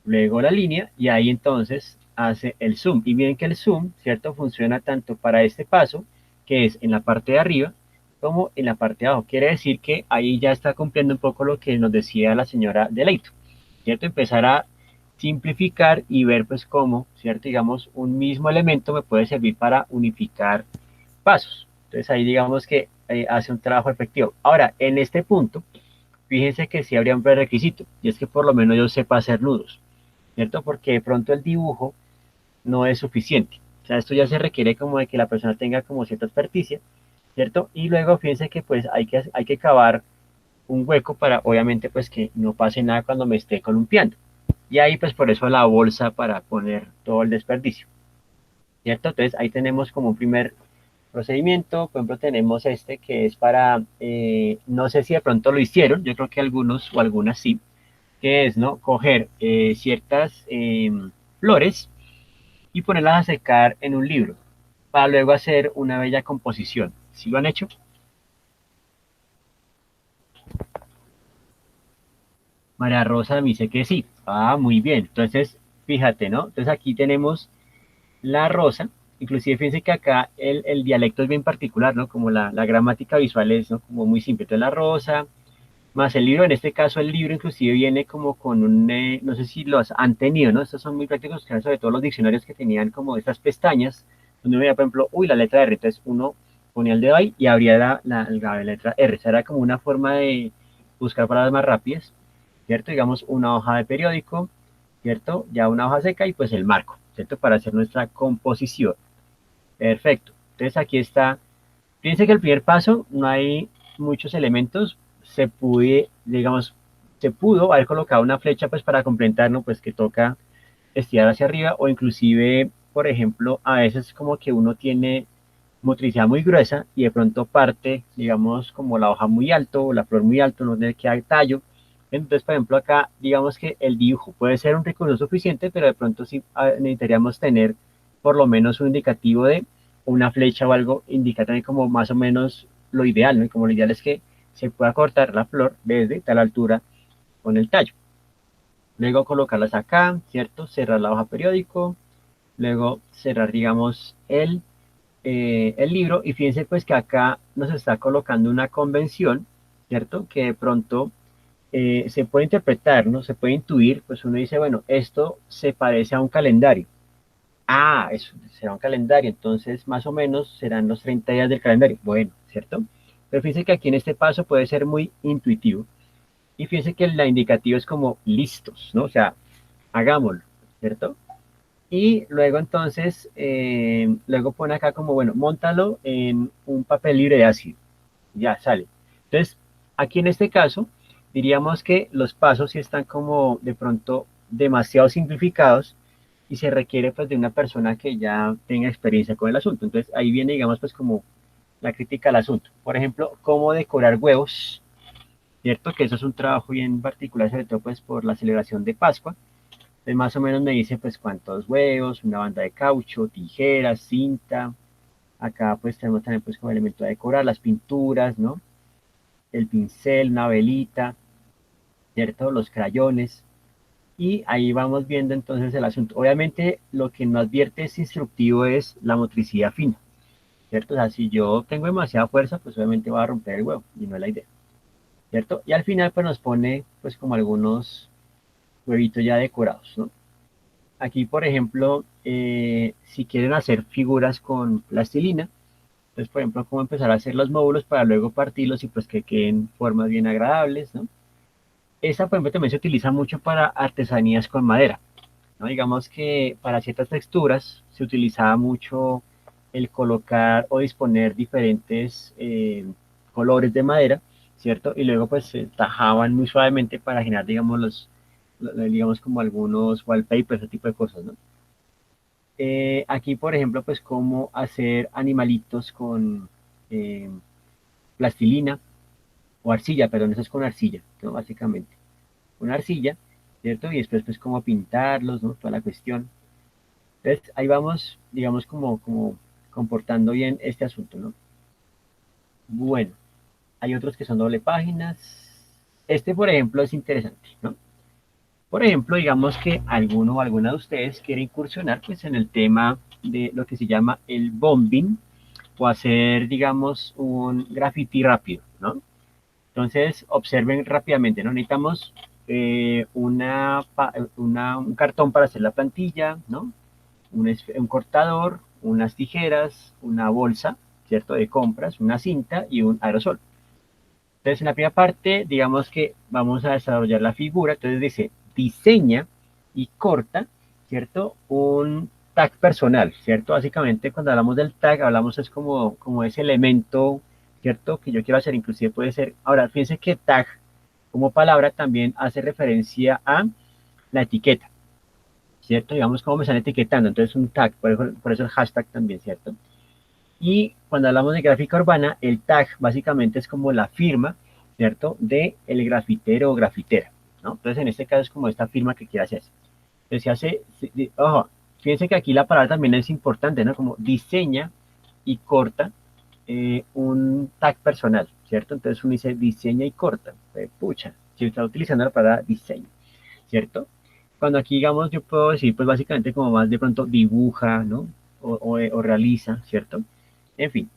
luego la línea, y ahí entonces hace el zoom. Y miren que el zoom, ¿cierto? Funciona tanto para este paso, que es en la parte de arriba, como en la parte de abajo. Quiere decir que ahí ya está cumpliendo un poco lo que nos decía la señora Deleito, ¿cierto? Empezar a simplificar y ver pues cómo, ¿cierto? Digamos, un mismo elemento me puede servir para unificar pasos. Entonces ahí digamos que hace un trabajo efectivo. Ahora, en este punto, fíjense que sí habría un prerequisito, y es que por lo menos yo sepa hacer nudos, ¿cierto? Porque de pronto el dibujo no es suficiente. O sea, esto ya se requiere como de que la persona tenga como cierta experticia, ¿cierto? Y luego fíjense que pues hay que cavar un hueco para obviamente pues que no pase nada cuando me esté columpiando. Y ahí pues por eso la bolsa para poner todo el desperdicio, ¿cierto? Entonces ahí tenemos como un primer procedimiento. Por ejemplo, tenemos este que es para, no sé si de pronto lo hicieron, yo creo que algunos o algunas sí, que es, ¿no? Coger ciertas flores y ponerlas a secar en un libro para luego hacer una bella composición. ¿Sí lo han hecho? María Rosa me dice que sí. Ah, muy bien. Entonces, fíjate, ¿no? Entonces aquí tenemos la rosa. Inclusive fíjense que acá el dialecto es bien particular, ¿no? Como la gramática visual es, ¿no? Como muy simple. Entonces la rosa, más el libro, en este caso el libro inclusive viene como con un, no sé si los han tenido, ¿no? Estos son muy prácticos, sobre todo los diccionarios que tenían como estas pestañas, donde uno veía, por ejemplo, uy, la letra R, entonces uno ponía el dedo ahí y abría la letra R. O sea, era como una forma de buscar palabras más rápidas, ¿cierto? Digamos, una hoja de periódico, ¿cierto? Ya una hoja seca y pues el marco, ¿cierto? Para hacer nuestra composición. Perfecto. Entonces aquí está. Fíjense que el primer paso no hay muchos elementos. Digamos, se pudo haber colocado una flecha pues para complementarlo, pues que toca estirar hacia arriba o inclusive, por ejemplo, a veces como que uno tiene motricidad muy gruesa y de pronto parte, digamos, como la hoja muy alto o la flor muy alto, no tiene que dar tallo. Entonces, por ejemplo, acá, digamos que el dibujo puede ser un recurso suficiente, pero de pronto sí necesitaríamos tener por lo menos un indicativo de una flecha o algo, indica también como más o menos lo ideal, ¿no? Y como lo ideal es que se pueda cortar la flor desde tal altura con el tallo. Luego colocarlas acá, ¿cierto? Cerrar la hoja periódico, luego cerrar, digamos, el libro y fíjense pues que acá nos está colocando una convención, ¿cierto? Que de pronto se puede interpretar, ¿no? Se puede intuir, pues uno dice, bueno, esto se parece a un calendario. Ah, eso será un calendario, entonces más o menos serán los 30 días del calendario. Bueno, ¿cierto? Pero fíjense que aquí en este paso puede ser muy intuitivo y fíjense que la indicativa es como listos, ¿no? O sea, hagámoslo, ¿cierto? Y luego entonces, luego pone acá como, bueno, móntalo en un papel libre de ácido. Ya sale. Entonces, aquí en este caso, diríamos que los pasos sí están como de pronto demasiado simplificados y se requiere pues de una persona que ya tenga experiencia con el asunto. Entonces, ahí viene, digamos, pues como la crítica al asunto. Por ejemplo, cómo decorar huevos, ¿cierto? Que eso es un trabajo bien particular, sobre todo pues por la celebración de Pascua. Entonces, más o menos me dice pues cuántos huevos, una banda de caucho, tijeras, cinta. Acá pues tenemos también pues como elemento de decorar las pinturas, ¿no? El pincel, una velita, ¿cierto? Los crayones. Y ahí vamos viendo entonces el asunto. Obviamente lo que no advierte es instructivo es la motricidad fina, ¿cierto? O sea, si yo tengo demasiada fuerza, pues obviamente va a romper el huevo y no es la idea, ¿cierto? Y al final pues nos pone pues como algunos huevitos ya decorados, ¿no? Aquí, por ejemplo, si quieren hacer figuras con plastilina, entonces, por ejemplo, cómo empezar a hacer los módulos para luego partirlos y pues que queden formas bien agradables, ¿no? Esta, por ejemplo, también se utiliza mucho para artesanías con madera, ¿no? Digamos que para ciertas texturas se utilizaba mucho el colocar o disponer diferentes colores de madera, ¿cierto? Y luego pues se tajaban muy suavemente para generar, digamos, digamos como algunos wallpapers, ese tipo de cosas, ¿no? Aquí, por ejemplo, pues cómo hacer animalitos con eh, plastilina o arcilla, perdón, eso es con arcilla, ¿no? Básicamente, con arcilla, ¿cierto? Y después pues cómo pintarlos, ¿no? Toda la cuestión. Entonces, ahí vamos, digamos, como comportando bien este asunto, ¿no? Bueno, hay otros que son doble páginas. Este, por ejemplo, es interesante, ¿no? Por ejemplo, digamos que alguno o alguna de ustedes quiere incursionar pues en el tema de lo que se llama el bombing o hacer, digamos, un graffiti rápido, ¿no? Entonces, observen rápidamente, ¿no? Necesitamos un cartón para hacer la plantilla, ¿no? Un cortador, unas tijeras, una bolsa, ¿cierto? De compras, una cinta y un aerosol. Entonces, en la primera parte, digamos que vamos a desarrollar la figura. Entonces, dice, diseña y corta, ¿cierto? Un tag personal, ¿cierto? Básicamente, cuando hablamos del tag, hablamos es como ese elemento, ¿cierto? Que yo quiero hacer, inclusive puede ser. Ahora, fíjense que tag como palabra también hace referencia a la etiqueta, ¿cierto? Digamos cómo me están etiquetando. Entonces, un tag, por eso el hashtag también, ¿cierto? Y cuando hablamos de gráfica urbana, el tag básicamente es como la firma, ¿cierto? De el grafitero o grafitera, ¿no? Entonces, en este caso es como esta firma que quiere hacer. Entonces, se hace, ojo, fíjense que aquí la palabra también es importante, ¿no? Como diseña y corta un tag personal, ¿cierto? Entonces uno dice diseña y corta. Pucha, si está utilizando la palabra diseño, ¿cierto? Cuando aquí, digamos, yo puedo decir, pues básicamente como más de pronto dibuja, ¿no? O realiza, ¿cierto? En fin,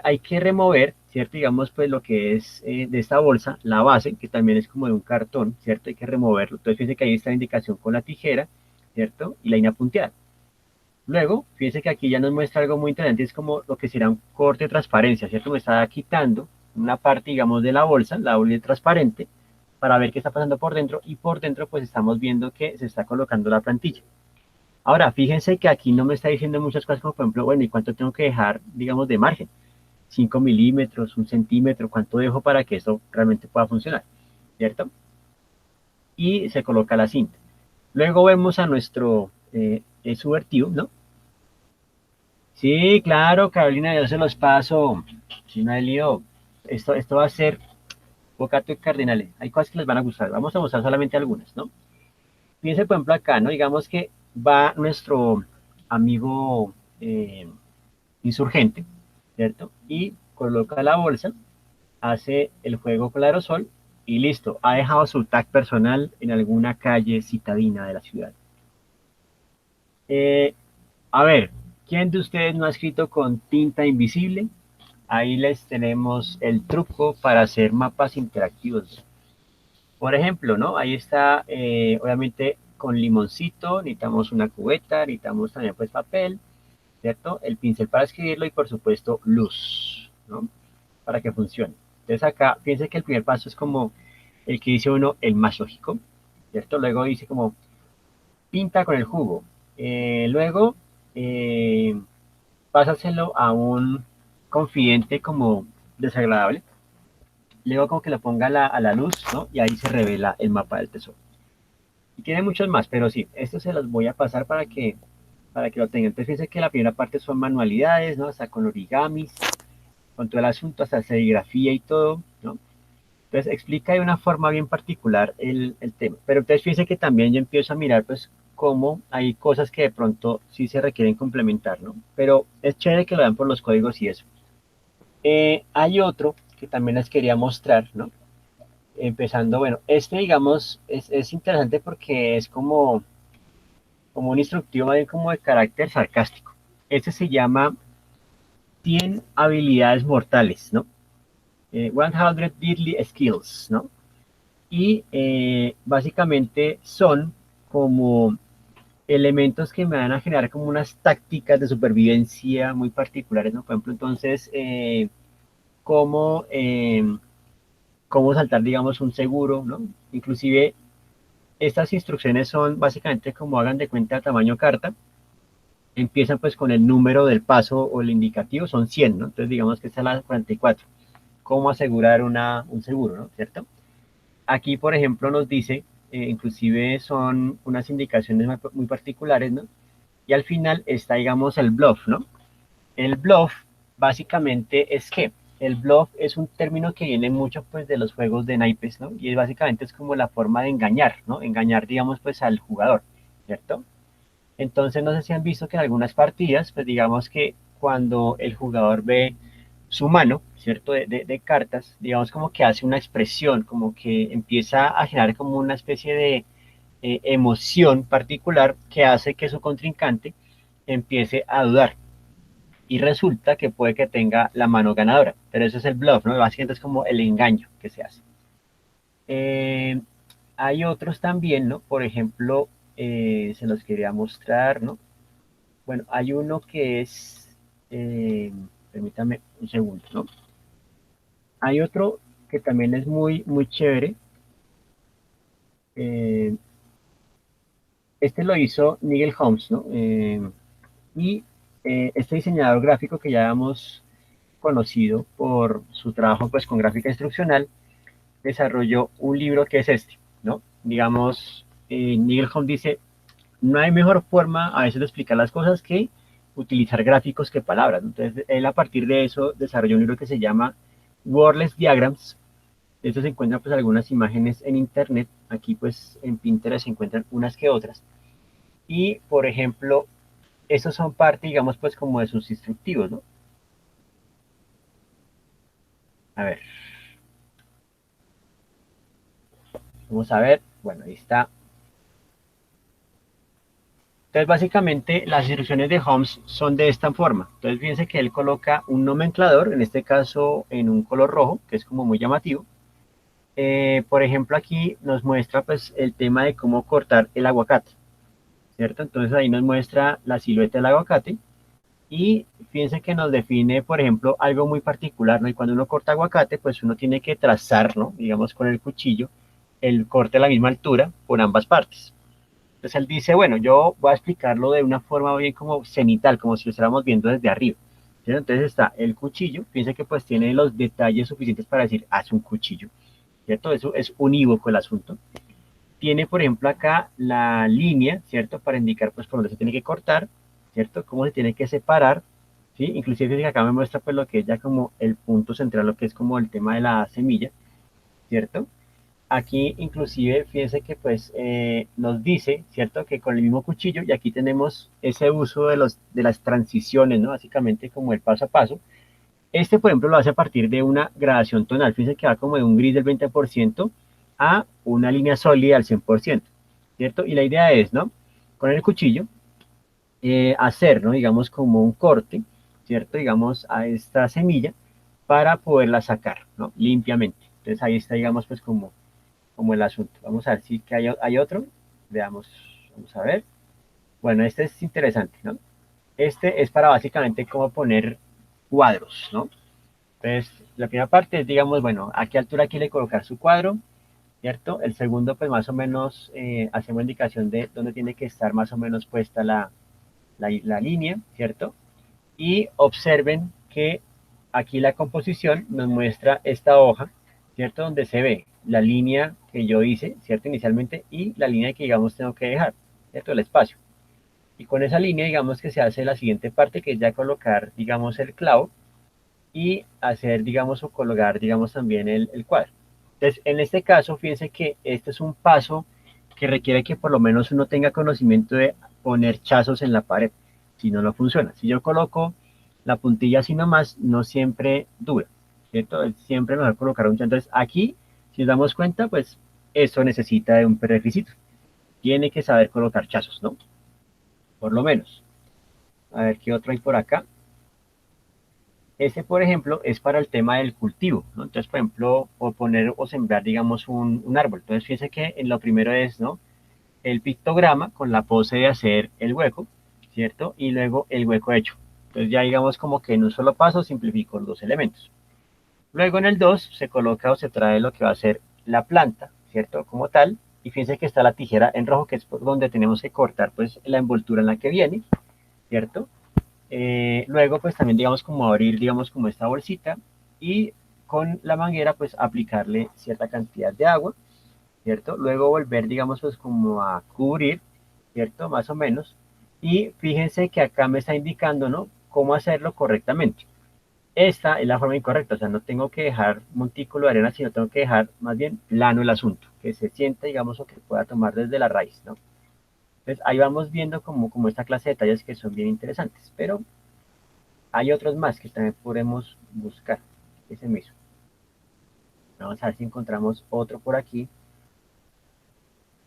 hay que remover, ¿cierto? Digamos, pues lo que es de esta bolsa, la base, que también es como de un cartón, ¿cierto? Hay que removerlo. Entonces, fíjense que ahí está la indicación con la tijera, ¿cierto? Y la línea punteada. Luego, fíjense que aquí ya nos muestra algo muy interesante, es como lo que será un corte de transparencia, ¿cierto? Me está quitando una parte, digamos, de la bolsa transparente, para ver qué está pasando por dentro, y por dentro pues estamos viendo que se está colocando la plantilla. Ahora, fíjense que aquí no me está diciendo muchas cosas, como por ejemplo, bueno, ¿y cuánto tengo que dejar, digamos, de margen? 5 milímetros, 1 centímetro, ¿cuánto dejo para que esto realmente pueda funcionar? ¿Cierto? Y se coloca la cinta. Luego vemos a nuestro subvertido, ¿no? Sí, claro, Carolina, yo se los paso. Si no hay lío, esto va a ser bocato y cardinales. Hay cosas que les van a gustar. Vamos a mostrar solamente algunas, ¿no? Fíjense, por ejemplo, acá, ¿no? Digamos que va nuestro amigo insurgente, ¿cierto? Y coloca la bolsa, hace el juego con el aerosol y listo. Ha dejado su tag personal en alguna calle citadina de la ciudad. Eh, a ver, ¿quién de ustedes no ha escrito con tinta invisible? Ahí les tenemos el truco para hacer mapas interactivos. Por ejemplo, ¿no? Ahí está, obviamente, con limoncito, necesitamos una cubeta, necesitamos también pues papel, ¿cierto? El pincel para escribirlo y por supuesto luz, ¿no? Para que funcione. Entonces acá, fíjense que el primer paso es como el que dice uno, el más lógico, ¿cierto? Luego dice como pinta con el jugo. Luego, eh, pásaselo a un confidente como desagradable. Luego como que lo ponga a la luz, ¿no? Y ahí se revela el mapa del tesoro. Y tiene muchos más, pero sí, estos se los voy a pasar para que lo tengan. Entonces fíjense que la primera parte son manualidades, ¿no? Hasta con origamis, con todo el asunto, hasta serigrafía y todo, ¿no? Entonces explica de una forma bien particular el tema. Pero entonces fíjense que también yo empiezo a mirar pues cómo hay cosas que de pronto sí se requieren complementar, ¿no? Pero es chévere que lo vean por los códigos y eso. Hay otro que también les quería mostrar, ¿no? Empezando, bueno, este digamos es interesante porque es como un instructivo más bien como de carácter sarcástico. Este se llama 100 habilidades mortales, ¿no? 100 deadly skills, ¿no? Y básicamente son como elementos que me van a generar como unas tácticas de supervivencia muy particulares, ¿no? Por ejemplo, entonces, cómo, cómo saltar, digamos, un seguro, ¿no? Inclusive, estas instrucciones son básicamente como hagan de cuenta tamaño carta. Empiezan pues con el número del paso o el indicativo, son 100, ¿no? Entonces digamos que esta es la 44. cómo asegurar un seguro, ¿no? ¿Cierto? Aquí, por ejemplo, nos dice, inclusive son unas indicaciones muy particulares, ¿no? Y al final está, digamos, el bluff, ¿no? El bluff básicamente es que el bluff es un término que viene mucho pues de los juegos de naipes, ¿no? Y es básicamente es como la forma de engañar, ¿no? Engañar, digamos, pues al jugador, ¿cierto? Entonces no sé si han visto que en algunas partidas, pues digamos que cuando el jugador ve su mano, ¿cierto? De cartas, digamos como que hace una expresión, como que empieza a generar como una especie de emoción particular que hace que su contrincante empiece a dudar, y resulta que puede que tenga la mano ganadora, pero eso es el bluff, ¿no? Básicamente es como el engaño que se hace. Eh, Hay otros también, ¿no? Por ejemplo, se los quería mostrar, ¿no? Bueno, hay uno que es, permítame un segundo, ¿no? Hay otro que también es muy chévere. eh, este lo hizo Nigel Holmes, ¿no? Y este diseñador gráfico que ya hemos conocido por su trabajo pues con gráfica instruccional, desarrolló un libro que es este, ¿no? Digamos, Nigel Holmes dice, no hay mejor forma a veces de explicar las cosas que utilizar gráficos que palabras. Entonces, él a partir de eso desarrolló un libro que se llama Wordless Diagrams. De eso se encuentran pues algunas imágenes en internet. Aquí pues en Pinterest se encuentran unas que otras. Y, por ejemplo, esos son parte, digamos, pues como de sus instructivos, ¿no? A ver, vamos a ver. Bueno, ahí está. Entonces, básicamente, las instrucciones de Holmes son de esta forma. Entonces, fíjense que él coloca un nomenclador, en este caso en un color rojo, que es como muy llamativo. Por ejemplo, aquí nos muestra pues el tema de cómo cortar el aguacate, ¿cierto? Entonces, ahí nos muestra la silueta del aguacate y fíjense que nos define, por ejemplo, algo muy particular, ¿no? Y cuando uno corta aguacate, pues uno tiene que trazar, ¿no? Digamos, con el cuchillo, el corte a la misma altura por ambas partes. Entonces él dice, bueno, yo voy a explicarlo de una forma bien como cenital, como si lo estuviéramos viendo desde arriba. ¿Cierto? Entonces está el cuchillo, piensa que pues tiene los detalles suficientes para decir, haz un cuchillo, ¿cierto? Eso es unívoco el asunto. Tiene, por ejemplo, acá la línea, ¿cierto? Para indicar pues por dónde se tiene que cortar, ¿cierto? Cómo se tiene que separar, ¿sí? Inclusive acá me muestra pues lo que es ya como el punto central, lo que es como el tema de la semilla, ¿cierto? Aquí inclusive fíjense que pues nos dice, ¿cierto? Que con el mismo cuchillo, y aquí tenemos ese uso de las transiciones, ¿no? Básicamente como el paso a paso. Este, por ejemplo, lo hace a partir de una gradación tonal. Fíjense que va como de un gris del 20% a una línea sólida al 100%, ¿cierto? Y la idea es, ¿no? Con el cuchillo, hacer, ¿no? Digamos como un corte, ¿cierto? Digamos a esta semilla para poderla sacar, ¿no? Limpiamente. Entonces ahí está, digamos, pues como el asunto. Vamos a ver si que hay otro. Veamos, vamos a ver. Bueno, este es interesante, ¿no? Este es para básicamente cómo poner cuadros, ¿no? Entonces, la primera parte es, digamos, bueno, a qué altura quiere colocar su cuadro, ¿cierto? El segundo, pues más o menos hacemos indicación de dónde tiene que estar más o menos puesta la línea, ¿cierto? Y observen que aquí la composición nos muestra esta hoja, ¿cierto? Donde se ve la línea que yo hice, ¿cierto? Inicialmente, y la línea que, digamos, tengo que dejar, ¿cierto? El espacio. Y con esa línea, digamos, que se hace la siguiente parte, que es ya colocar, digamos, el clavo y hacer, digamos, o colocar, digamos, también el cuadro. Entonces, en este caso, fíjense que este es un paso que requiere que por lo menos uno tenga conocimiento de poner chazos en la pared, si no, no funciona. Si yo coloco la puntilla así nomás, no siempre dura, ¿cierto? Es siempre mejor colocar un chazo. Entonces, aquí, si nos damos cuenta, pues, eso necesita de un prerequisito. Tiene que saber colocar chazos, ¿no? Por lo menos. A ver qué otro hay por acá. Este, por ejemplo, es para el tema del cultivo, ¿no? Entonces, por ejemplo, o poner o sembrar, digamos, un árbol. Entonces, fíjense que en lo primero es, ¿no? El pictograma con la pose de hacer el hueco, ¿cierto? Y luego el hueco hecho. Entonces, ya digamos como que en un solo paso simplifico los dos elementos. Luego en el 2 se coloca o se trae lo que va a ser la planta, ¿cierto? Como tal. Y fíjense que está la tijera en rojo, que es por donde tenemos que cortar, pues, la envoltura en la que viene, ¿cierto? Luego, pues también, digamos, como abrir, digamos, como esta bolsita y con la manguera pues aplicarle cierta cantidad de agua, ¿cierto? Luego volver, digamos, pues como a cubrir, ¿cierto? Más o menos. Y fíjense que acá me está indicando, ¿no? Cómo hacerlo correctamente. Esta es la forma incorrecta, o sea, no tengo que dejar montículo de arena, sino tengo que dejar más bien plano el asunto, que se sienta, digamos, o que pueda tomar desde la raíz, ¿no? Entonces ahí vamos viendo como esta clase de detalles que son bien interesantes, pero hay otros más que también podemos buscar. Ese mismo. Vamos a ver si encontramos otro por aquí.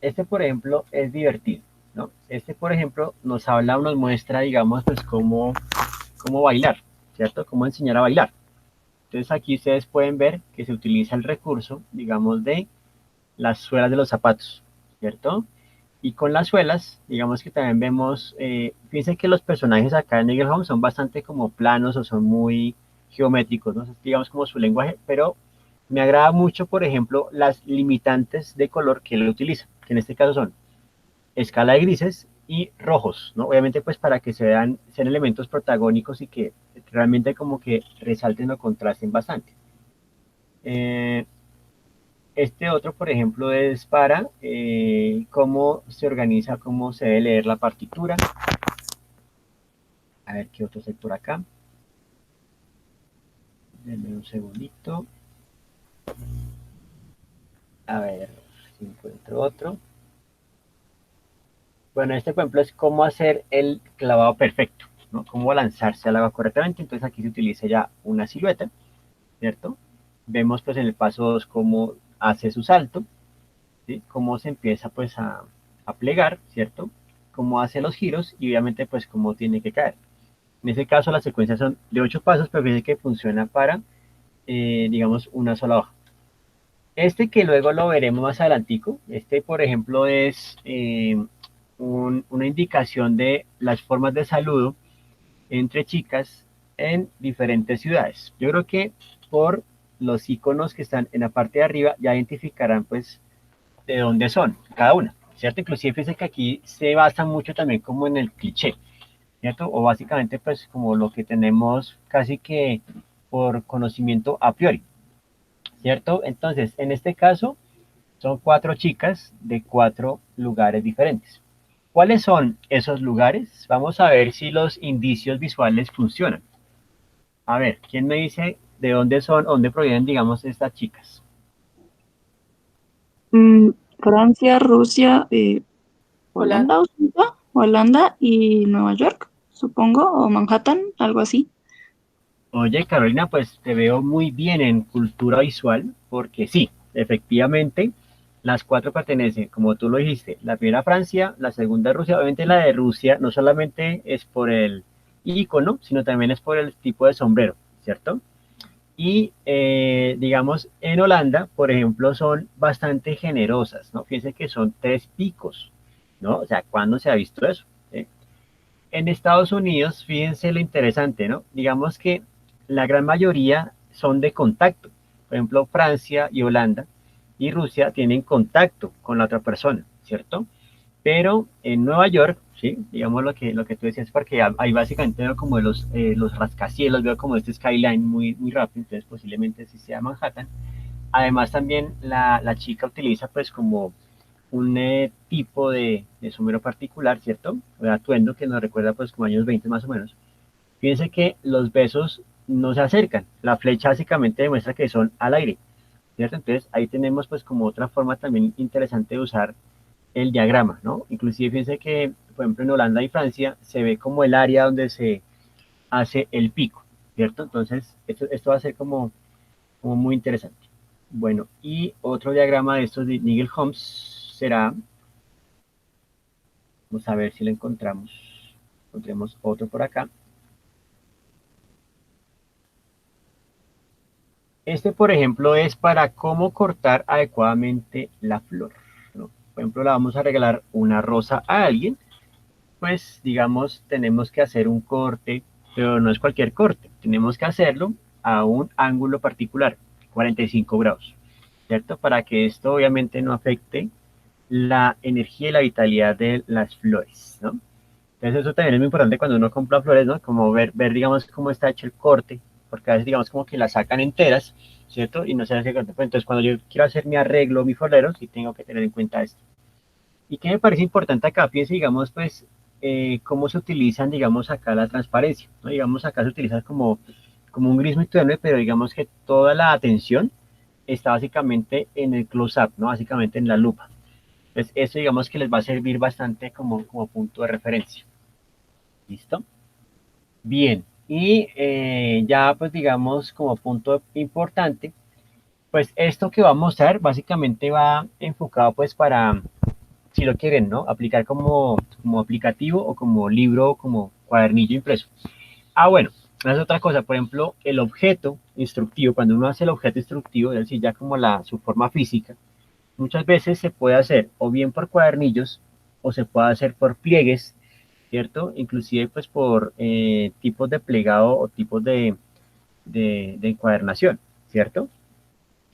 Este, por ejemplo, es divertido, ¿no? Este, por ejemplo, nos habla o nos muestra, digamos, pues cómo bailar, ¿cierto? Cómo enseñar a bailar. Entonces aquí ustedes pueden ver que se utiliza el recurso, digamos, de las suelas de los zapatos, ¿cierto? Y con las suelas, digamos que también vemos, fíjense que los personajes acá en Nigel Home son bastante como planos o son muy geométricos, ¿no? Digamos como su lenguaje, pero me agrada mucho, por ejemplo, las limitantes de color que él utiliza, que en este caso son escala de grises y rojos, ¿no? Obviamente pues para que sean elementos protagónicos y que realmente como que resalten o contrasten bastante. Eh, este otro, por ejemplo, es para cómo se organiza, cómo se debe leer la partitura. A ver qué otro hay por acá. Denme un segundito. A ver si encuentro otro. Bueno, este, por ejemplo, es cómo hacer el clavado perfecto, ¿no? Cómo lanzarse al agua correctamente. Entonces aquí se utiliza ya una silueta, ¿cierto? Vemos pues en el paso 2 cómo hace su salto, ¿sí? Cómo se empieza pues a plegar, ¿cierto? Cómo hace los giros y obviamente pues cómo tiene que caer. En ese caso las secuencias son de 8 pasos, pero fíjense que funciona para, digamos, una sola hoja. Este que luego lo veremos más adelantico, este por ejemplo es una indicación de las formas de saludo entre chicas en diferentes ciudades. Yo creo que por los iconos que están en la parte de arriba ya identificarán pues de dónde son cada una, ¿cierto? Inclusive fíjense que aquí se basa mucho también como en el cliché, ¿cierto? O básicamente pues como lo que tenemos casi que por conocimiento a priori, ¿cierto? Entonces, en este caso son 4 chicas de 4 lugares diferentes. ¿Cuáles son esos lugares? Vamos a ver si los indicios visuales funcionan. A ver, ¿quién me dice de dónde son, dónde provienen, digamos, estas chicas? Francia, Rusia, Holanda. Holanda, Holanda y Nueva York, supongo, o Manhattan, algo así. Oye, Carolina, pues te veo muy bien en cultura visual, porque sí, efectivamente, las 4 pertenecen, como tú lo dijiste, la primera Francia, la segunda Rusia, obviamente la de Rusia no solamente es por el icono, sino también es por el tipo de sombrero, ¿cierto? Y digamos, en Holanda, por ejemplo, son bastante generosas, ¿no? Fíjense que son 3 picos, ¿no? O sea, ¿cuándo se ha visto eso? ¿Eh? En Estados Unidos, fíjense lo interesante, ¿no? Digamos que la gran mayoría son de contacto. Por ejemplo, Francia y Holanda y Rusia tienen contacto con la otra persona, ¿cierto? Pero en Nueva York, sí, digamos lo que tú decías, porque ahí básicamente veo como los rascacielos, veo como este skyline muy rápido, entonces posiblemente sí sea Manhattan. Además también la chica utiliza pues como un tipo de sombrero particular, ¿cierto? De atuendo que nos recuerda pues como años 20 más o menos. Fíjense que los besos no se acercan, la flecha básicamente demuestra que son al aire, ¿cierto? Entonces ahí tenemos pues como otra forma también interesante de usar el diagrama, ¿no? Inclusive fíjense que, por ejemplo, en Holanda y Francia se ve como el área donde se hace el pico, ¿cierto? Entonces esto va a ser como muy interesante. Bueno, y otro diagrama de estos de Nigel Holmes será, vamos a ver si lo encontramos, encontremos otro por acá. Este, por ejemplo, es para cómo cortar adecuadamente la flor, ¿no? Por ejemplo, la vamos a regalar una rosa a alguien, pues digamos, tenemos que hacer un corte, pero no es cualquier corte, tenemos que hacerlo a un ángulo particular, 45 grados, ¿cierto? Para que esto obviamente no afecte la energía y la vitalidad de las flores, ¿no? Entonces eso también es muy importante cuando uno compra flores, ¿no? Como ver digamos, cómo está hecho el corte, porque a veces, digamos, como que las sacan enteras ¿cierto? Y no sé hacia cuánto. Entonces, cuando yo quiero hacer mi arreglo, mi florero, sí tengo que tener en cuenta esto. ¿Y qué me parece importante acá? Piense, digamos, pues, cómo se utilizan, digamos, acá la transparencia, ¿no? Digamos, acá se utiliza como un gris muy tenue, pero digamos que toda la atención está básicamente en el close-up, ¿no? Básicamente en la lupa. Entonces, eso digamos que les va a servir bastante como punto de referencia. ¿Listo? Bien. Y ya, pues, digamos, como punto importante, pues esto que va a mostrar básicamente va enfocado, pues, para, si lo quieren, ¿no? Aplicar como aplicativo o como libro o como cuadernillo impreso. Ah, bueno, es otra cosa, por ejemplo, el objeto instructivo, cuando uno hace el objeto instructivo, es decir, ya como su forma física, muchas veces se puede hacer o bien por cuadernillos o se puede hacer por pliegues, ¿cierto? Inclusive pues por tipos de plegado o tipos de encuadernación, ¿cierto?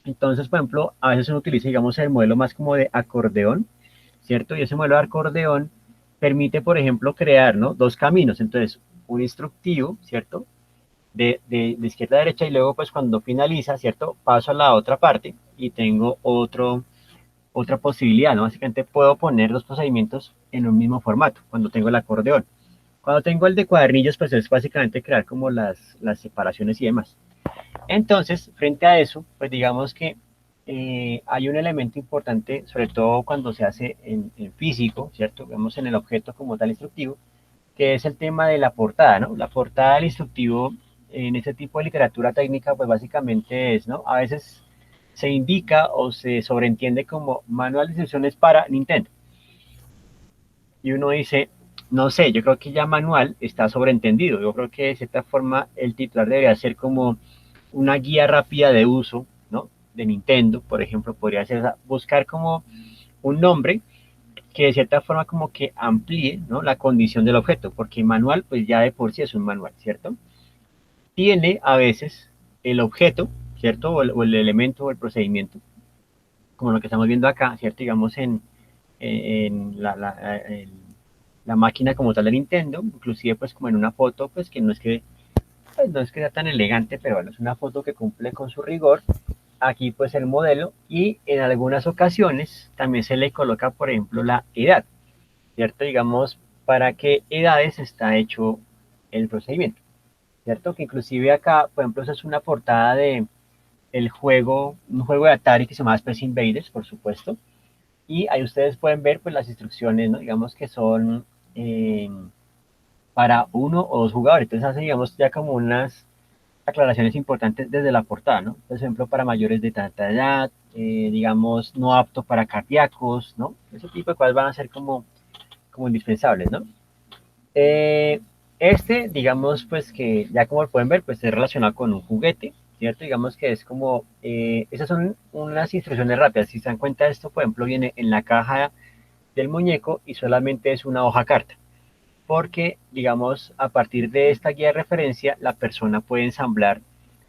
Entonces, por ejemplo, a veces uno utiliza, digamos, el modelo más como de acordeón, ¿cierto? Y ese modelo de acordeón permite, por ejemplo, crear, ¿no? Dos caminos. Entonces, un instructivo, ¿cierto? De izquierda a derecha y luego, pues, cuando finaliza, ¿cierto? Paso a la otra parte y tengo otra posibilidad, ¿no? Básicamente puedo poner los procedimientos en un mismo formato cuando tengo el acordeón. Cuando tengo el de cuadernillos, pues es básicamente crear como las separaciones y demás. Entonces, frente a eso, pues digamos que hay un elemento importante, sobre todo cuando se hace en físico, ¿cierto? Vemos en el objeto como tal instructivo, que es el tema de la portada, ¿no? La portada del instructivo en ese tipo de literatura técnica, pues básicamente es, ¿no? A veces se indica o se sobreentiende como manual de instrucciones para Nintendo. Y uno dice, no sé, yo creo que ya manual está sobreentendido. Yo creo que de cierta forma el titular debería ser como una guía rápida de uso, ¿no? De Nintendo, por ejemplo, podría ser buscar como un nombre que de cierta forma como que amplíe, ¿no? La condición del objeto, porque manual pues ya de por sí es un manual, ¿cierto? Tiene a veces el objeto, ¿cierto? O el elemento o el procedimiento, como lo que estamos viendo acá, ¿cierto? Digamos en la máquina como tal de Nintendo, inclusive pues como en una foto, pues que pues, no es que sea tan elegante, pero bueno, es una foto que cumple con su rigor. Aquí pues el modelo y en algunas ocasiones también se le coloca, por ejemplo, la edad, ¿cierto? Digamos, para qué edades está hecho el procedimiento, ¿cierto? Que inclusive acá, por ejemplo, esa es una portada de un juego de Atari que se llama Space Invaders, por supuesto, y ahí ustedes pueden ver pues las instrucciones, ¿no? Digamos que son eh, para uno o dos jugadores, entonces hace, digamos, ya como unas aclaraciones importantes desde la portada, ¿no? Por ejemplo, para mayores de tanta edad, digamos, no apto para cardíacos, ¿no? Ese tipo de cosas van a ser como indispensables, ¿no? Eh, digamos, pues que ya como pueden ver, pues es relacionado con un juguete, ¿cierto? Digamos que es como, esas son unas instrucciones rápidas. Si se dan cuenta, esto, por ejemplo, viene en la caja del muñeco y solamente es una hoja carta. Porque, digamos, a partir de esta guía de referencia, la persona puede ensamblar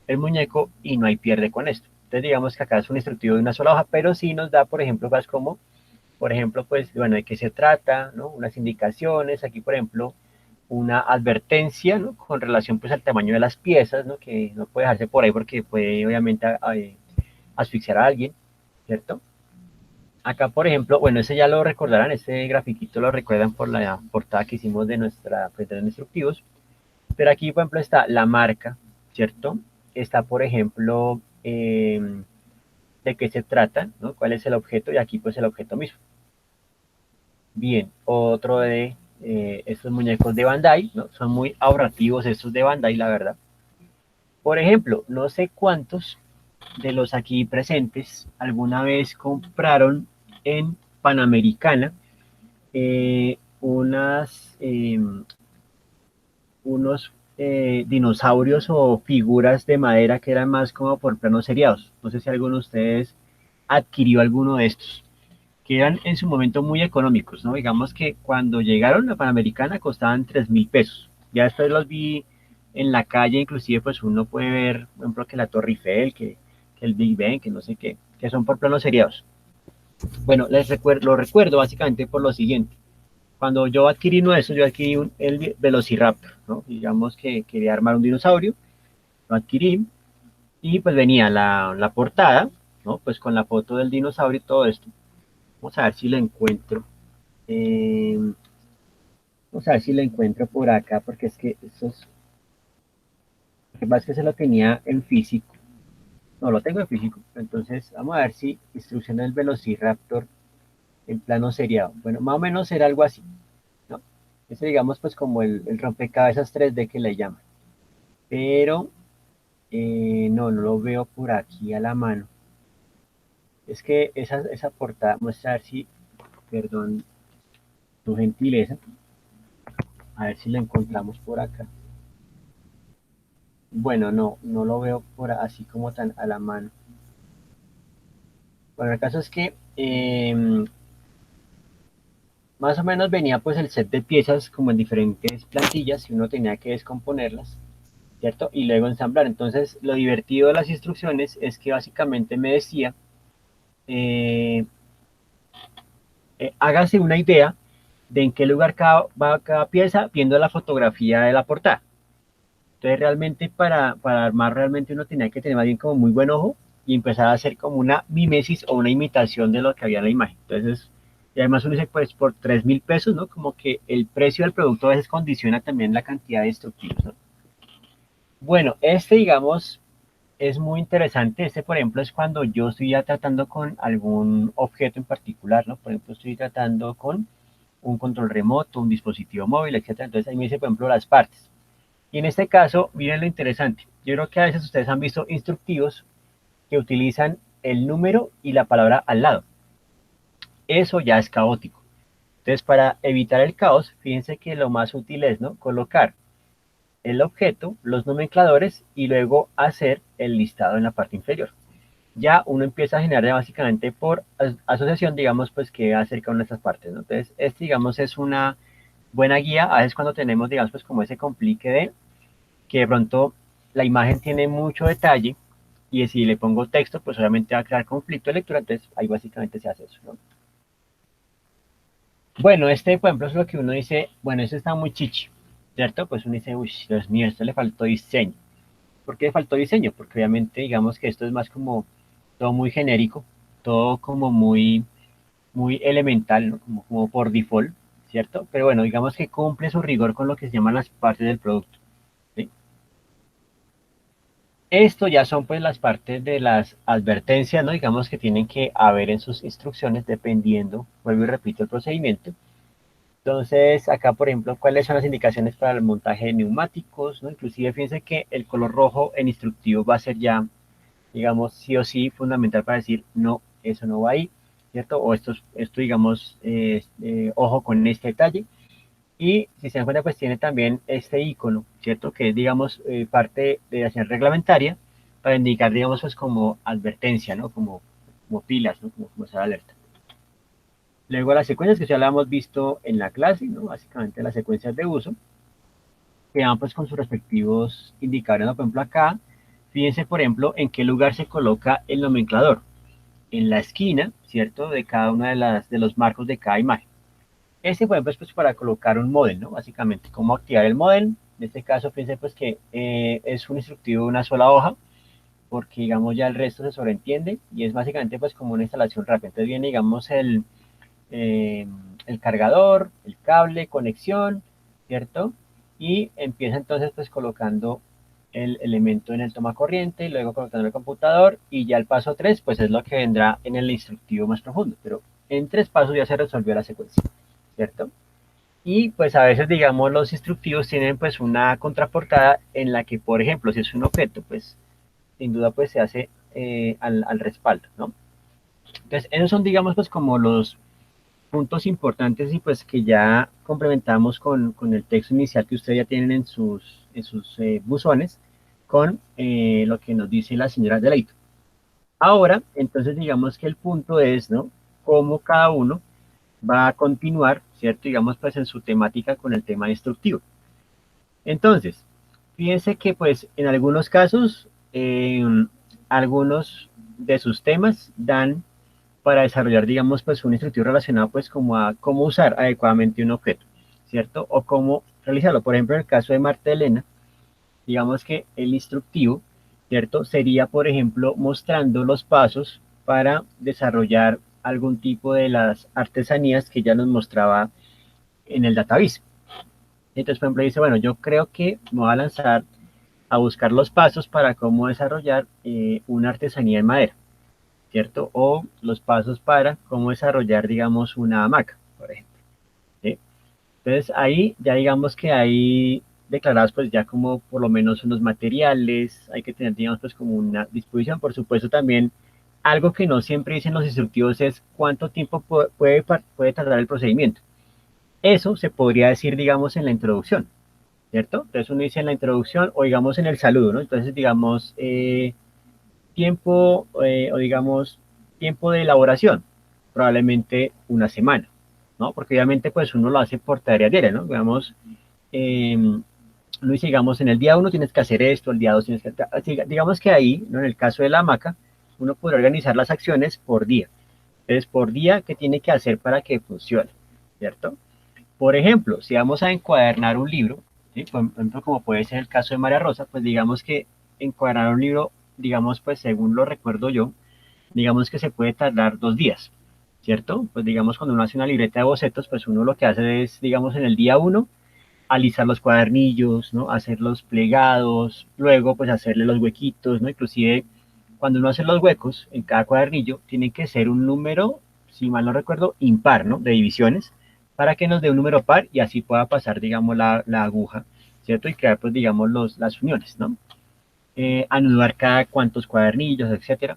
el muñeco y no hay pierde con esto. Entonces, digamos que acá es un instructivo de una sola hoja, pero sí nos da, por ejemplo, cosas como, por ejemplo, pues, bueno, de qué se trata, ¿no? Unas indicaciones, aquí, por ejemplo, una advertencia, ¿no? Con relación, pues, al tamaño de las piezas, ¿no? Que no puede dejarse por ahí porque puede, obviamente, asfixiar a alguien, ¿cierto? Acá, por ejemplo, bueno, ese ya lo recordarán, este grafiquito lo recuerdan por la portada que hicimos de nuestra presentación de instructivos, pero aquí, por ejemplo, está la marca, ¿cierto? Está, por ejemplo, de qué se trata, ¿no? ¿Cuál es el objeto? Y aquí, pues, el objeto mismo. Bien, otro de estos muñecos de Bandai, ¿no? Son muy ahorrativos estos de Bandai, la verdad. Por ejemplo, no sé cuántos de los aquí presentes alguna vez compraron en Panamericana unos dinosaurios o figuras de madera que eran más como por planos seriados. No sé si alguno de ustedes adquirió alguno de estos, que eran en su momento muy económicos, ¿no? Digamos que cuando llegaron a Panamericana costaban 3.000 pesos. Ya después los vi en la calle, inclusive pues uno puede ver, por ejemplo, que la Torre Eiffel, que el Big Ben, que no sé qué, que son por planos seriados. Bueno, lo recuerdo básicamente por lo siguiente. Cuando yo adquirí uno de esos, yo adquirí el Velociraptor, ¿no? Digamos que quería armar un dinosaurio, lo adquirí, Y pues venía la portada, ¿no? Pues con la foto del dinosaurio y todo esto. Vamos a ver si lo encuentro. Eh, Vamos a ver si lo encuentro por acá, porque es que eso es, lo que pasa es que se lo tenía en físico. No, lo tengo en físico. Entonces, vamos a ver si instrucción del Velociraptor en plano seriado. Bueno, más o menos era algo así, ¿no? Ese digamos pues como el rompecabezas 3D que le llaman. Pero no, no lo veo por aquí a la mano. Es que esa portada, vamos a ver si, perdón, tu gentileza, a ver si la encontramos por acá. Bueno, no, no lo veo por así como tan a la mano. Bueno, el caso es que más o menos venía pues el set de piezas como en diferentes plantillas y uno tenía que descomponerlas, ¿cierto? Y luego ensamblar. Entonces, lo divertido de las instrucciones es que básicamente me decía, eh, hágase una idea de en qué lugar va cada pieza viendo la fotografía de la portada. Entonces realmente para armar realmente uno tenía que tener más bien como muy buen ojo y empezar a hacer como una mimesis o una imitación de lo que había en la imagen. Entonces, y además uno dice pues por 3.000 pesos, ¿no? Como que el precio del producto a veces condiciona también la cantidad de instructivos, ¿no? Bueno, este digamos es muy interesante. Este por ejemplo es cuando yo estoy ya tratando con algún objeto en particular, ¿no? Por ejemplo estoy tratando con un control remoto, un dispositivo móvil, etcétera. Entonces ahí me dice por ejemplo las partes. Y en este caso, miren lo interesante. Yo creo que a veces ustedes han visto instructivos que utilizan el número y la palabra al lado. Eso ya es caótico. Entonces, para evitar el caos, fíjense que lo más útil es, ¿no? Colocar el objeto, los nomencladores y luego hacer el listado en la parte inferior. Ya uno empieza a generar básicamente por asociación, digamos, pues que acerca de estas partes, ¿no? Entonces, este, digamos, es una buena guía. A veces cuando tenemos, digamos, pues como ese complique de que de pronto la imagen tiene mucho detalle y si le pongo texto, pues obviamente va a crear conflicto de lectura, entonces ahí básicamente se hace eso, ¿no? Bueno, este, por ejemplo, es lo que uno dice, bueno, eso está muy chichi, ¿cierto? Pues uno dice, uy, Dios mío, esto le faltó diseño. ¿Por qué le faltó diseño? Porque obviamente, digamos que esto es más como todo muy genérico, todo como muy elemental, ¿no? Como por default, ¿cierto? Pero bueno, digamos que cumple su rigor con lo que se llaman las partes del producto, ¿sí? Esto ya son pues las partes de las advertencias, ¿no? Digamos que tienen que haber en sus instrucciones dependiendo, vuelvo y repito, el procedimiento. Entonces, acá, por ejemplo, ¿cuáles son las indicaciones para el montaje de neumáticos, ¿no? Inclusive, fíjense que el color rojo en instructivo va a ser ya, digamos, sí o sí fundamental para decir, no, eso no va ahí, ¿cierto? O esto digamos, ojo con este detalle. Y si se dan cuenta, pues tiene también este icono, ¿cierto? Que es, digamos, parte de la señal reglamentaria para indicar, digamos, pues como advertencia, ¿no? Como pilas, ¿no? Como esa alerta. Luego las secuencias que ya la hemos visto en la clase, ¿no? Básicamente las secuencias de uso, que van pues con sus respectivos indicadores, ¿no? Por ejemplo, acá, fíjense, por ejemplo, en qué lugar se coloca el nomenclador. En la esquina, ¿cierto? De cada una de los marcos de cada imagen. Este, por ejemplo, es pues para colocar un model, ¿no? Básicamente, cómo activar el model. En este caso, fíjense pues que es un instructivo de una sola hoja, porque digamos ya el resto se sobreentiende y es básicamente pues como una instalación rápida. Entonces viene, digamos, el cargador, el cable, conexión, ¿cierto? Y empieza entonces pues colocando el elemento en el toma corriente, luego colocando el computador y ya el paso 3 pues es lo que vendrá en el instructivo más profundo, pero en 3 pasos ya se resolvió la secuencia, ¿cierto? Y pues a veces, digamos, los instructivos tienen pues una contraportada en la que, por ejemplo, si es un objeto, pues sin duda pues se hace al respaldo, ¿no? Entonces, esos son, digamos, pues como los puntos importantes y pues que ya complementamos con el texto inicial que ustedes ya tienen en sus buzones con lo que nos dice la señora Deleito. Ahora, entonces digamos que el punto es, ¿no? Cómo cada uno va a continuar, ¿cierto? Digamos, pues en su temática con el tema instructivo. Entonces, fíjense que pues en algunos casos, algunos de sus temas dan para desarrollar, digamos, pues un instructivo relacionado pues como a cómo usar adecuadamente un objeto, ¿cierto? O cómo realizarlo. Por ejemplo, en el caso de Marta Elena, digamos que el instructivo ¿cierto? Sería, por ejemplo, mostrando los pasos para desarrollar algún tipo de las artesanías que ya nos mostraba en el database. Entonces, por ejemplo, dice, bueno, yo creo que me voy a lanzar a buscar los pasos para cómo desarrollar una artesanía en madera, ¿cierto? O los pasos para cómo desarrollar, digamos, una hamaca, por ejemplo. ¿Sí? Entonces, ahí ya digamos que hay declarados pues ya como por lo menos unos materiales, hay que tener, digamos, pues como una disposición. Por supuesto, también algo que no siempre dicen los instructivos es cuánto tiempo puede tardar el procedimiento. Eso se podría decir, digamos, en la introducción, ¿cierto? Entonces uno dice en la introducción o digamos en el saludo, ¿no? Entonces digamos tiempo o digamos tiempo de elaboración, probablemente una semana, ¿no? Porque obviamente pues uno lo hace por tarea diaria, ¿no? Digamos, uno dice, digamos, en el día 1 tienes que hacer esto, el día 2 tienes que... Digamos que ahí, ¿no? En el caso de la hamaca, uno puede organizar las acciones por día. Entonces, por día, ¿qué tiene que hacer para que funcione? ¿Cierto? Por ejemplo, si vamos a encuadernar un libro, ¿sí? Por ejemplo, como puede ser el caso de María Rosa, pues digamos que encuadernar un libro, digamos, pues según lo recuerdo yo, digamos que se puede tardar 2 días, ¿cierto? Pues digamos, cuando uno hace una libreta de bocetos, pues uno lo que hace es, digamos, en el día 1, alisar los cuadernillos, ¿no? Hacer los plegados, luego pues hacerle los huequitos, ¿no? Inclusive cuando uno hace los huecos en cada cuadernillo, tiene que ser un número, si mal no recuerdo, impar, ¿no? De divisiones, para que nos dé un número par y así pueda pasar, digamos, la aguja, ¿cierto? Y crear, pues, digamos, las uniones, ¿no? Anudar cada cuantos cuadernillos, etcétera,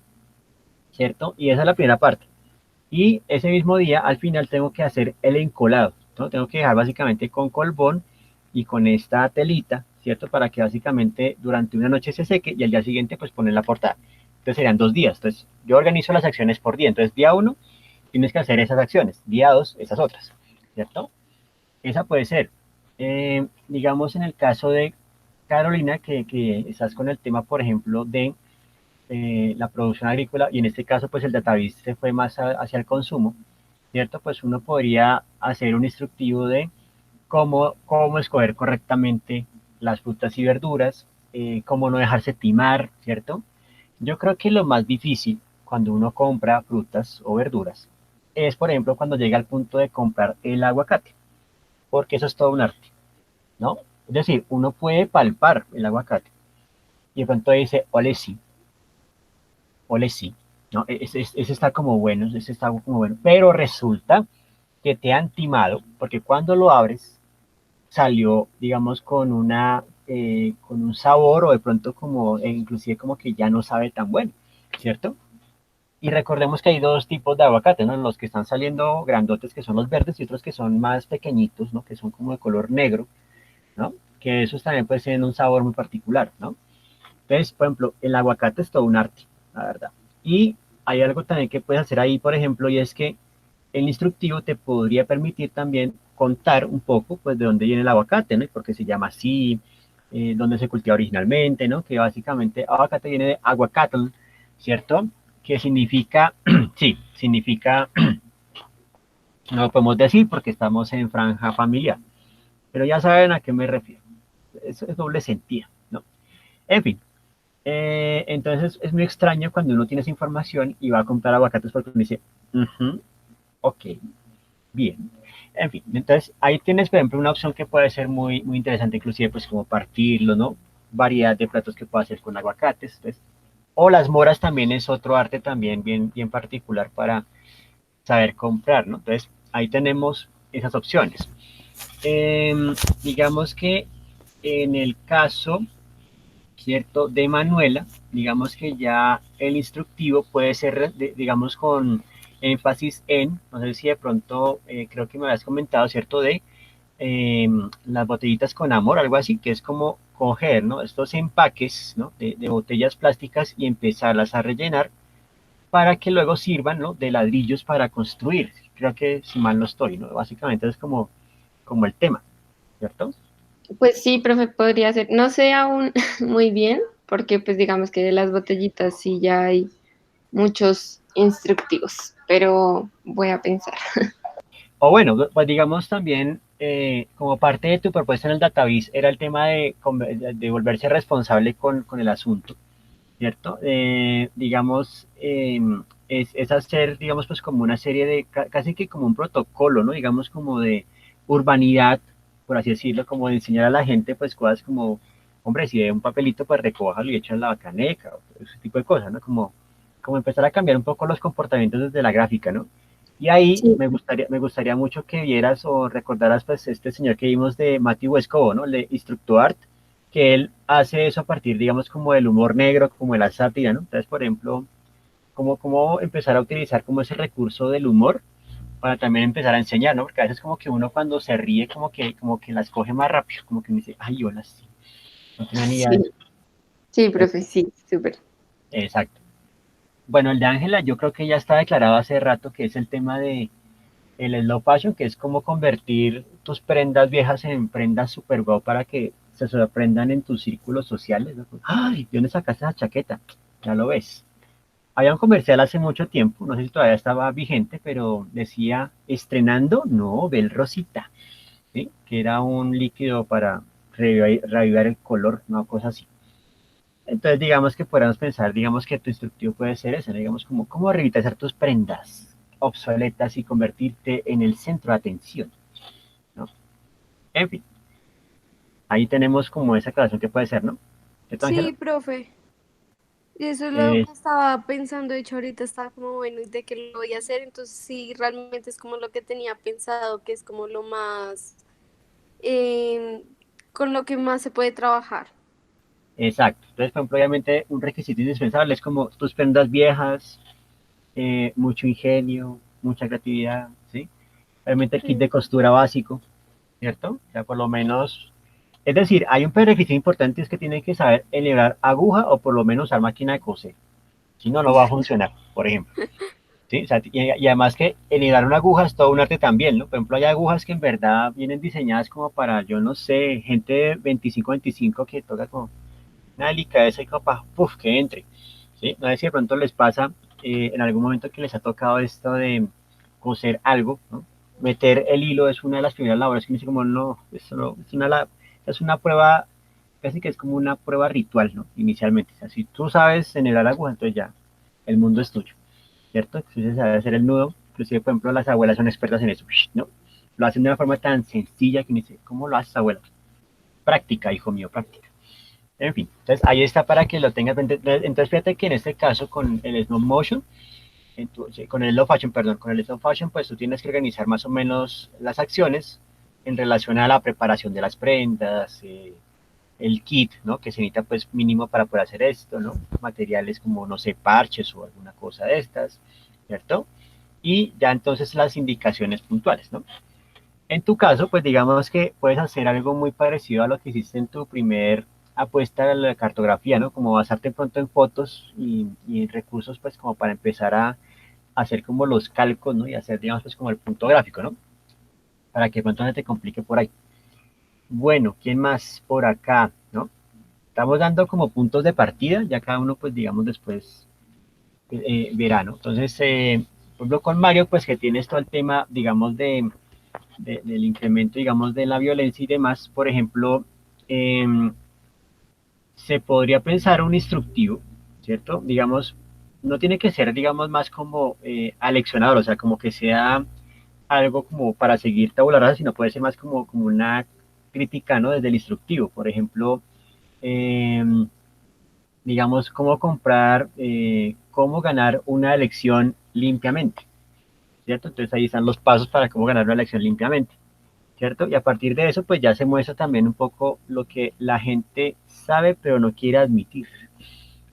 ¿cierto? Y esa es la primera parte. Y ese mismo día, al final, tengo que hacer el encolado, ¿no? Tengo que dejar básicamente con colbón y con esta telita, ¿cierto? Para que básicamente durante una noche se seque y al día siguiente, pues, poner la portada. Entonces serían 2 días. Entonces, yo organizo las acciones por día. Entonces, día 1, tienes que hacer esas acciones. Día 2, esas otras, ¿cierto? Esa puede ser. Digamos, en el caso de Carolina, que estás con el tema, por ejemplo, de la producción agrícola, y en este caso, pues el database se fue más hacia el consumo, ¿cierto? Pues uno podría hacer un instructivo de cómo escoger correctamente las frutas y verduras, cómo no dejarse timar, ¿cierto? Yo creo que lo más difícil cuando uno compra frutas o verduras es, por ejemplo, cuando llega al punto de comprar el aguacate, porque eso es todo un arte, ¿no? Es decir, uno puede palpar el aguacate y de pronto dice, ole sí, ¿no? Ese está como bueno, ese está como bueno, pero resulta que te han timado, porque cuando lo abres salió, digamos, con un sabor o de pronto como, inclusive como que ya no sabe tan bueno, ¿cierto? Y recordemos que hay dos tipos de aguacate, ¿no? Los que están saliendo grandotes, que son los verdes, y otros que son más pequeñitos, ¿no? Que son como de color negro, ¿no? Que esos también pueden tener un sabor muy particular, ¿no? Entonces, por ejemplo, el aguacate es todo un arte, la verdad. Y hay algo también que puedes hacer ahí, por ejemplo, y es que el instructivo te podría permitir también contar un poco, pues, de dónde viene el aguacate, ¿no? Y por qué se llama así, dónde se cultiva originalmente, ¿no? Que básicamente aguacate viene de aguacatl, ¿cierto? Que significa, sí, significa, no lo podemos decir porque estamos en franja familiar, pero ya saben a qué me refiero. Es doble sentido, ¿no? En fin, entonces es muy extraño cuando uno tiene esa información y va a comprar aguacates porque uno dice, ok, bien. En fin, entonces ahí tienes, por ejemplo, una opción que puede ser muy, muy interesante, inclusive pues como partirlo, ¿no? Variedad de platos que puedo hacer con aguacates. Entonces, o las moras también es otro arte también bien, bien particular para saber comprar, ¿no? Entonces, ahí tenemos esas opciones. Eh, digamos que en el caso, ¿cierto? De Manuela, digamos que ya el instructivo puede ser, digamos, con énfasis en, no sé si de pronto, creo que me habías comentado, ¿cierto? De las botellitas con amor, algo así, que es como coger, ¿no? Estos empaques, ¿no? De botellas plásticas y empezarlas a rellenar para que luego sirvan, ¿no? De ladrillos para construir. Creo que si mal no estoy, ¿no? Básicamente es como el tema, ¿cierto? Pues sí, profe, podría ser. No sé aún muy bien, porque pues digamos que de las botellitas sí ya hay muchos instructivos, pero voy a pensar. O bueno, pues digamos también, como parte de tu propuesta en el database, era el tema de volverse responsable con el asunto. ¿cierto? Digamos, es hacer, digamos, pues como una serie de, casi que como un protocolo, ¿no? Digamos, como de urbanidad, por así decirlo, como de enseñar a la gente, pues cosas como, hombre, si ve un papelito, pues recójalo y echa en la caneca, o ese tipo de cosas, ¿no? Como empezar a cambiar un poco los comportamientos desde la gráfica, ¿no? Y ahí Sí, me gustaría mucho que vieras o recordaras, pues, este señor que vimos de Matthew Escobo, ¿no? El de Instructoart, que él hace eso a partir, digamos, como del humor negro, como de la sátira, ¿no? Entonces, por ejemplo, cómo empezar a utilizar como ese recurso del humor para también empezar a enseñar, ¿no? Porque a veces como que uno cuando se ríe como que las coge más rápido, como que me dice, ay, hola, sí, no tenía ni idea de sí, eso. sí, profe, sí, súper. Exacto. Bueno, el de Ángela yo creo que ya está declarado hace rato que es el tema de el slow fashion, que es como convertir tus prendas viejas en prendas super guau para que se sorprendan en tus círculos sociales, ¿no? Ay, ¿de dónde sacaste esa chaqueta? Ya lo ves. Había un comercial hace mucho tiempo, no sé si todavía estaba vigente, pero decía, estrenando, no, Bel Rosita, ¿sí? Que era un líquido para reavivar el color, una cosa así. Entonces, digamos que podríamos pensar, digamos que tu instructivo puede ser ese, ¿no? Digamos como cómo revitalizar tus prendas obsoletas y convertirte en el centro de atención, ¿no? En fin, ahí tenemos como esa aclaración que puede ser, ¿no? ¿Cierto, Ángela? Sí, profe. Y eso es lo Eh, que estaba pensando, de hecho ahorita estaba como, bueno, ¿y de qué lo voy a hacer? Entonces sí, realmente es como lo que tenía pensado, que es como lo más, em, con lo que más se puede trabajar. exacto. Entonces, por ejemplo, obviamente un requisito indispensable es como tus prendas viejas, mucho ingenio, mucha creatividad, ¿sí? Obviamente el kit de Sí. costura básico, ¿cierto? O sea, por lo menos, es decir, hay un prerequisito importante, es que tiene que saber enhebrar aguja o por lo menos usar máquina de coser. Si no, no va a funcionar, por ejemplo. ¿Sí? O sea, y además que enhebrar una aguja es todo un arte también, ¿no? Por ejemplo, hay agujas que en verdad vienen diseñadas como para, yo no sé, gente de 25 que toca con una delicadeza y como para, puff, que entre. ¿Sí? No sé si de pronto les pasa en algún momento que les ha tocado esto de coser algo, ¿no? Meter el hilo es una de las primeras labores que me dice como, no, eso no, es una prueba, casi que es como una prueba ritual, ¿no? Inicialmente. O sea, si tú sabes generar aguja, entonces ya, el mundo es tuyo, ¿cierto? Entonces sabe hacer el nudo, inclusive, por ejemplo, las abuelas son expertas en eso, ¿no? Lo hacen de una forma tan sencilla que me dice, ¿cómo lo haces, abuela? Práctica, hijo mío, práctica. En fin, entonces ahí está para que lo tengas. Entonces fíjate que en este caso con el Snow Motion, entonces, con el Slow Fashion, perdón, con el Slow Fashion, pues tú tienes que organizar más o menos las acciones en relación a la preparación de las prendas, el kit, ¿no? Que se necesita pues mínimo para poder hacer esto, ¿no? Materiales como, no sé, parches o alguna cosa de estas, ¿cierto? Y ya entonces las indicaciones puntuales, ¿no? En tu caso, pues digamos que puedes hacer algo muy parecido a lo que hiciste en tu primer apuesta a la cartografía, ¿no? Como basarte pronto en fotos y recursos, pues como para empezar a hacer como los calcos, ¿no? Y hacer, digamos, pues como el punto gráfico, ¿no? Para que pronto no se te complique por ahí. Bueno, ¿quién más por acá, no? Estamos dando como puntos de partida, ya cada uno, pues digamos, después verá, ¿no? Entonces, por ejemplo, con Mario, pues que tienes todo el tema, digamos, del incremento, digamos, de la violencia y demás, por ejemplo, eh, se podría pensar un instructivo, ¿cierto? Digamos, no tiene que ser, digamos, más como aleccionador, o sea, como que sea algo como para seguir tabula rasa, sino puede ser más como una crítica, ¿no? Desde el instructivo, por ejemplo, eh, digamos, cómo comprar, cómo ganar una elección limpiamente, ¿cierto? Entonces ahí están los pasos para cómo ganar una elección limpiamente. ¿Cierto? Y a partir de eso, pues ya se muestra también un poco lo que la gente sabe pero no quiere admitir,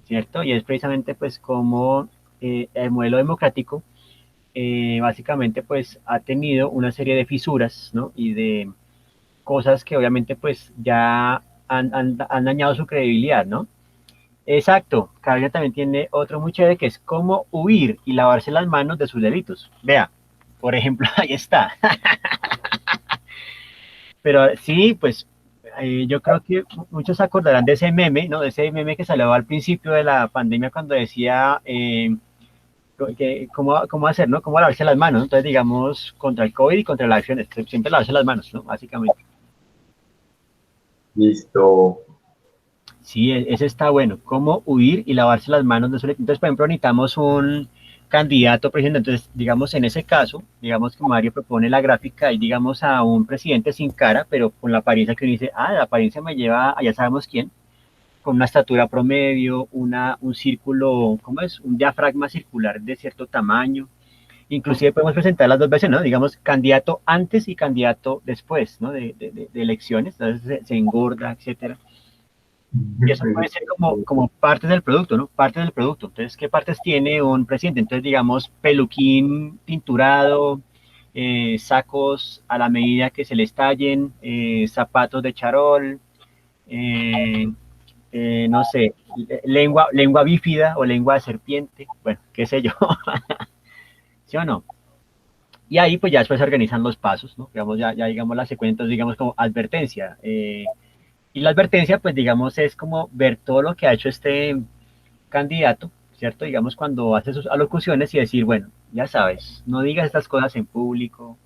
¿cierto? Y es precisamente pues como el modelo democrático básicamente pues ha tenido una serie de fisuras, ¿no? Y de cosas que obviamente pues ya han dañado su credibilidad, ¿no? Exacto, Cabello también tiene otro muy chévere que es cómo huir y lavarse las manos de sus delitos. Vea, por ejemplo, ahí está. Pero sí, pues yo creo que muchos se acordarán de ese meme, ¿no? De ese meme que salió al principio de la pandemia cuando decía cómo hacer, ¿no? Cómo lavarse las manos, ¿no? Entonces, digamos, contra el COVID y contra las acciones, siempre lavarse las manos, ¿no? Básicamente. Listo. Sí, ese está bueno. ¿Cómo huir y lavarse las manos de solito? Entonces, por ejemplo, necesitamos un candidato presidente. Entonces, digamos, en ese caso, digamos que Mario propone la gráfica y digamos a un presidente sin cara, pero con la apariencia que uno dice, ah, la apariencia me lleva a ya sabemos quién, con una estatura promedio, un círculo, ¿cómo es? Un diafragma circular de cierto tamaño. Inclusive podemos presentar las dos veces, ¿no? Digamos, candidato antes y candidato después, ¿no? De elecciones, entonces se engorda, etcétera. Y eso puede ser como partes del producto, ¿no? Partes del producto. Entonces, ¿qué partes tiene un presidente? Entonces, digamos, peluquín tinturado, sacos a la medida que se le estallen, zapatos de charol, eh, no sé, lengua bífida o lengua de serpiente, bueno, qué sé yo, ¿sí o no? Y ahí pues ya después se organizan los pasos, ¿no? Digamos, ya digamos la secuencia, entonces digamos como advertencia. Y la advertencia pues digamos es como ver todo lo que ha hecho este candidato, ¿cierto? Digamos cuando hace sus alocuciones y decir, bueno, ya sabes, no digas estas cosas en público,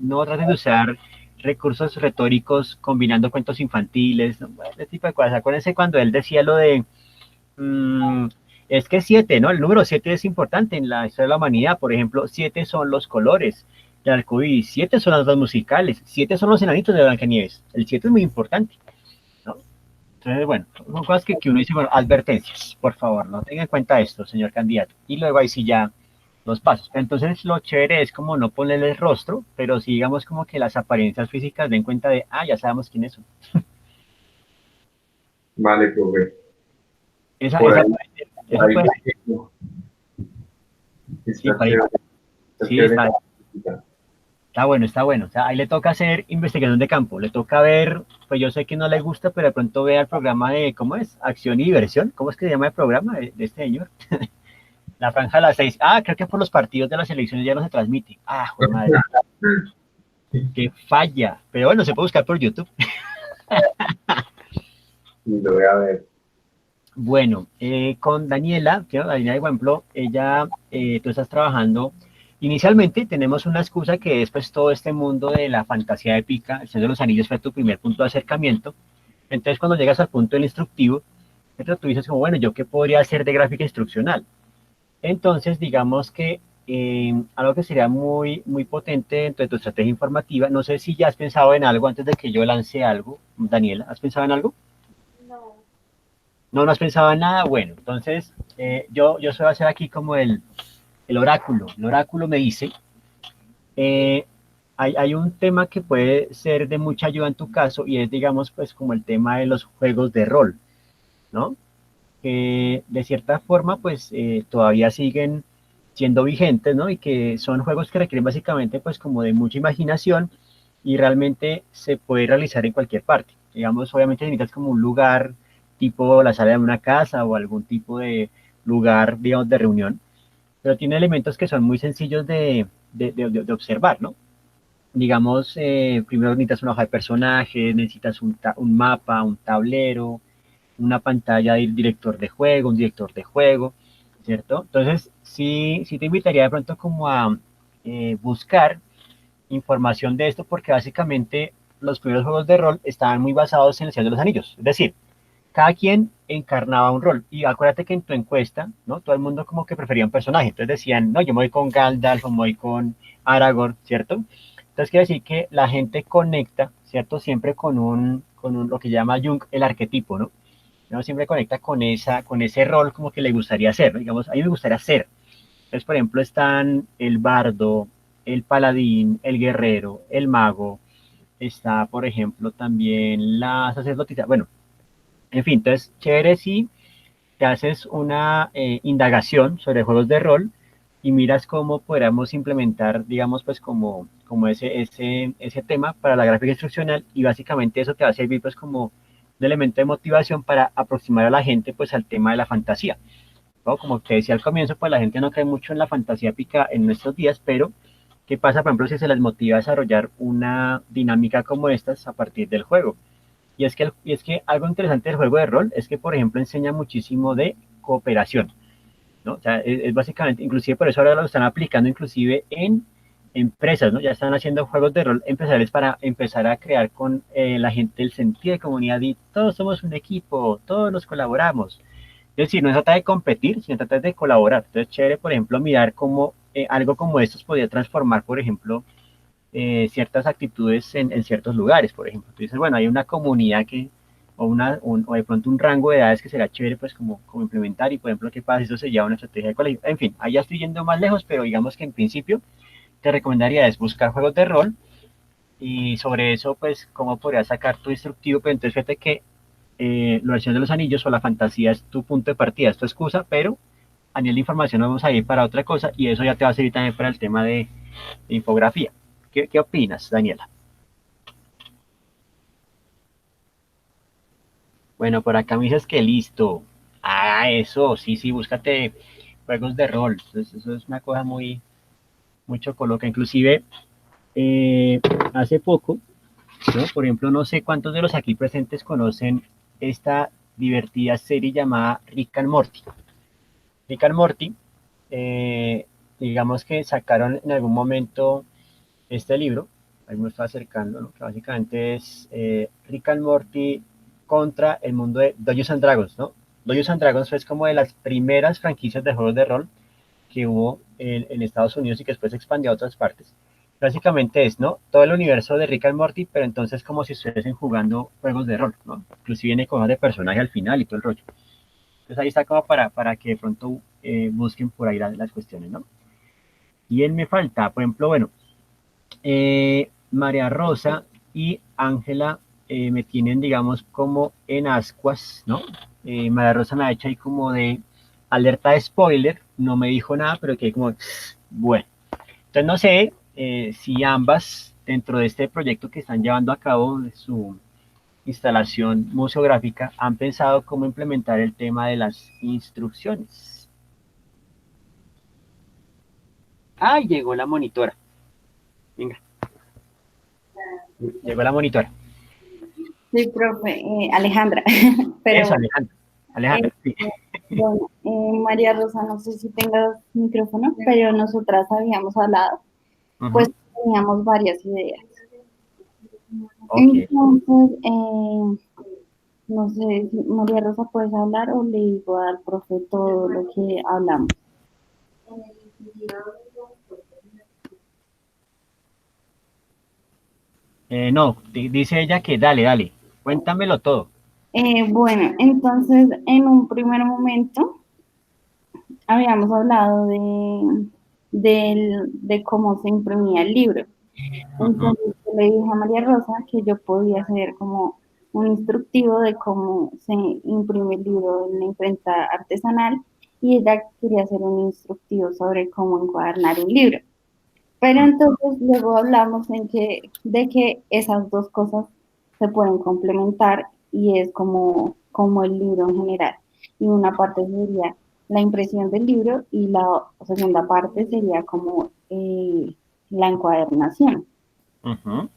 no trates de usar recursos retóricos combinando cuentos infantiles, ¿no? Bueno, ese tipo de cosas. Acuérdense cuando él decía lo de Mm, es que siete, ¿no? El número siete es importante en la historia de la humanidad. Por ejemplo, siete son los colores del arcoíris, siete son las dos musicales, siete son los enanitos de Blancanieves. El siete es muy importante, ¿no? Entonces, bueno, son cosas que uno dice, bueno, advertencias, por favor, no tenga en cuenta esto, señor candidato. Y luego ahí sí ya los pasos. Entonces, lo chévere es como no ponerle el rostro, pero sí digamos como que las apariencias físicas den cuenta de, ah, ya sabemos quiénes son. Vale, profe. Esa, Por esa, ahí, por esa ahí puede ser, sí, está ahí, chévere, está sí, chévere. está bueno, está bueno. O sea, ahí le toca hacer investigación de campo. Le toca ver, pues yo sé que no le gusta, pero de pronto vea el programa de, ¿cómo es? Acción y diversión. ¿Cómo es que se llama el programa de este señor? La franja a las 6. Ah, creo que por los partidos de las elecciones ya no se transmite. Ah, joder, madre. Qué falla. Pero bueno, se puede buscar por YouTube. Y lo voy a ver. Bueno, con Daniela, que Daniela de Guamplo, ella, tú estás trabajando. Inicialmente tenemos una excusa que es pues todo este mundo de la fantasía épica. El Señor de los Anillos fue tu primer punto de acercamiento. Entonces, cuando llegas al punto del instructivo, entonces tú dices como, bueno, ¿yo qué podría hacer de gráfica instruccional? Entonces, digamos que algo que sería muy, muy potente dentro de tu estrategia informativa, no sé si ya has pensado en algo antes de que yo lance algo, Daniela, ¿has pensado en algo? No. No, no has pensado en nada. Bueno, entonces yo soy a hacer aquí como el oráculo. El oráculo me dice, eh, hay un tema que puede ser de mucha ayuda en tu caso y es, digamos, pues como el tema de los juegos de rol, ¿no? Que de cierta forma, pues todavía siguen siendo vigentes, ¿no? Y que son juegos que requieren básicamente, pues como de mucha imaginación y realmente se puede realizar en cualquier parte. Digamos, obviamente necesitas como un lugar tipo la sala de una casa o algún tipo de lugar, digamos, de reunión, pero tiene elementos que son muy sencillos de observar, ¿no? Digamos, primero necesitas una hoja de personajes, necesitas un mapa, un tablero, una pantalla del director de juego, un director de juego, ¿cierto? Entonces, sí te invitaría de pronto como a buscar información de esto, porque básicamente los primeros juegos de rol estaban muy basados en el Señor de los Anillos, es decir, cada quien encarnaba un rol. Y acuérdate que en tu encuesta, ¿no? Todo el mundo como que prefería un personaje. Entonces decían, no, yo me voy con Gandalf o me voy con Aragorn, ¿cierto? Entonces quiere decir que la gente conecta, ¿cierto? Siempre con lo que llama Jung el arquetipo, ¿no? Uno siempre conecta con ese rol como que le gustaría hacer, ¿no? Digamos, a mí me gustaría hacer. Entonces, por ejemplo, están el bardo, el paladín, el guerrero, el mago, está, por ejemplo, también la sacerdotisa. Bueno, en fin, entonces, chévere si te haces una indagación sobre juegos de rol y miras cómo podríamos implementar, digamos, pues como ese tema para la gráfica instruccional y básicamente eso te va a servir pues como un elemento de motivación para aproximar a la gente pues al tema de la fantasía, ¿no? Como te decía al comienzo, pues la gente no cree mucho en la fantasía épica en nuestros días, pero ¿qué pasa, por ejemplo, si se les motiva a desarrollar una dinámica como estas a partir del juego? Y es que algo interesante del juego de rol es que, por ejemplo, enseña muchísimo de cooperación, ¿no? O sea, es básicamente, inclusive por eso ahora lo están aplicando inclusive empresas, ¿no? Ya están haciendo juegos de rol empresariales para empezar a crear con la gente el sentido de comunidad y todos somos un equipo, todos nos colaboramos. Es decir, no se trata de competir, sino trata de colaborar. Entonces, chévere, por ejemplo, mirar cómo algo como estos podría transformar, por ejemplo, ciertas actitudes en ciertos lugares, por ejemplo. Tú dices, bueno, hay una comunidad que, o de pronto un rango de edades que será chévere, pues, como implementar, y por ejemplo, ¿qué pasa si eso se lleva a una estrategia de colegio? En fin, ahí ya estoy yendo más lejos, pero digamos que en principio te recomendaría es buscar juegos de rol, y sobre eso, pues, cómo podrías sacar tu instructivo, pero entonces fíjate que la versión de los anillos o la fantasía es tu punto de partida, es tu excusa, pero a nivel de información vamos a ir para otra cosa, y eso ya te va a servir también para el tema de infografía. ¿Qué opinas, Daniela? Bueno, por acá me dices que listo. Ah, eso, sí, sí, búscate juegos de rol. Eso es una cosa muy chocoloca. Inclusive, hace poco, ¿no? Por ejemplo, no sé cuántos de los aquí presentes conocen esta divertida serie llamada Rick and Morty. Rick and Morty, eh, digamos que sacaron en algún momento este libro, ahí me está acercando, ¿no? Que básicamente es Rick and Morty contra el mundo de Dungeons and Dragons, ¿no? Dungeons and Dragons fue como de las primeras franquicias de juegos de rol que hubo en Estados Unidos y que después se expandió a otras partes. Básicamente es, ¿no? Todo el universo de Rick and Morty, pero entonces como si estuviesen jugando juegos de rol, ¿no? Inclusive viene cosas de personaje al final y todo el rollo. Entonces ahí está como para que de pronto busquen por ahí las cuestiones, ¿no? Y él me falta, por ejemplo, bueno, María Rosa y Ángela me tienen, digamos, como en ascuas, ¿no? María Rosa me ha hecho ahí como de alerta de spoiler, no me dijo nada, pero que como, bueno. Entonces no sé si ambas, dentro de este proyecto que están llevando a cabo, de su instalación museográfica, han pensado cómo implementar el tema de las instrucciones. ¡Ay, llegó la monitora! Venga. Llegó la monitora. Sí, profe, Alejandra. Pero Eso, Alejandra. Alejandra, sí. bueno, María Rosa, no sé si tengas micrófono, pero nosotras habíamos hablado, pues teníamos varias ideas. Okay. Entonces, no sé si María Rosa puedes hablar o le digo al profe todo lo que hablamos. No, dice ella que dale, cuéntamelo todo. Bueno, entonces en un primer momento habíamos hablado de cómo se imprimía el libro. Entonces yo le dije a María Rosa que yo podía hacer como un instructivo de cómo se imprime el libro en la imprenta artesanal y ella quería hacer un instructivo sobre cómo encuadernar un libro. Pero entonces luego hablamos de que esas dos cosas se pueden complementar y es como el libro en general. Y una parte sería la impresión del libro y la segunda parte sería como la encuadernación. Okay.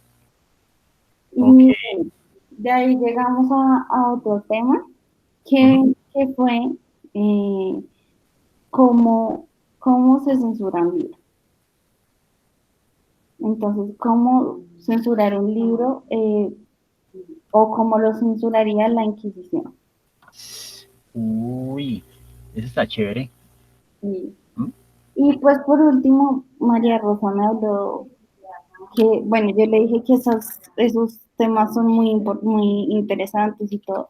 Y de ahí llegamos a otro tema que fue cómo se censura un libro. Entonces, ¿cómo censurar un libro o cómo lo censuraría la Inquisición? Uy, eso está chévere. Y pues por último, María Rosa me habló que, bueno, yo le dije que esos temas son muy interesantes y todo,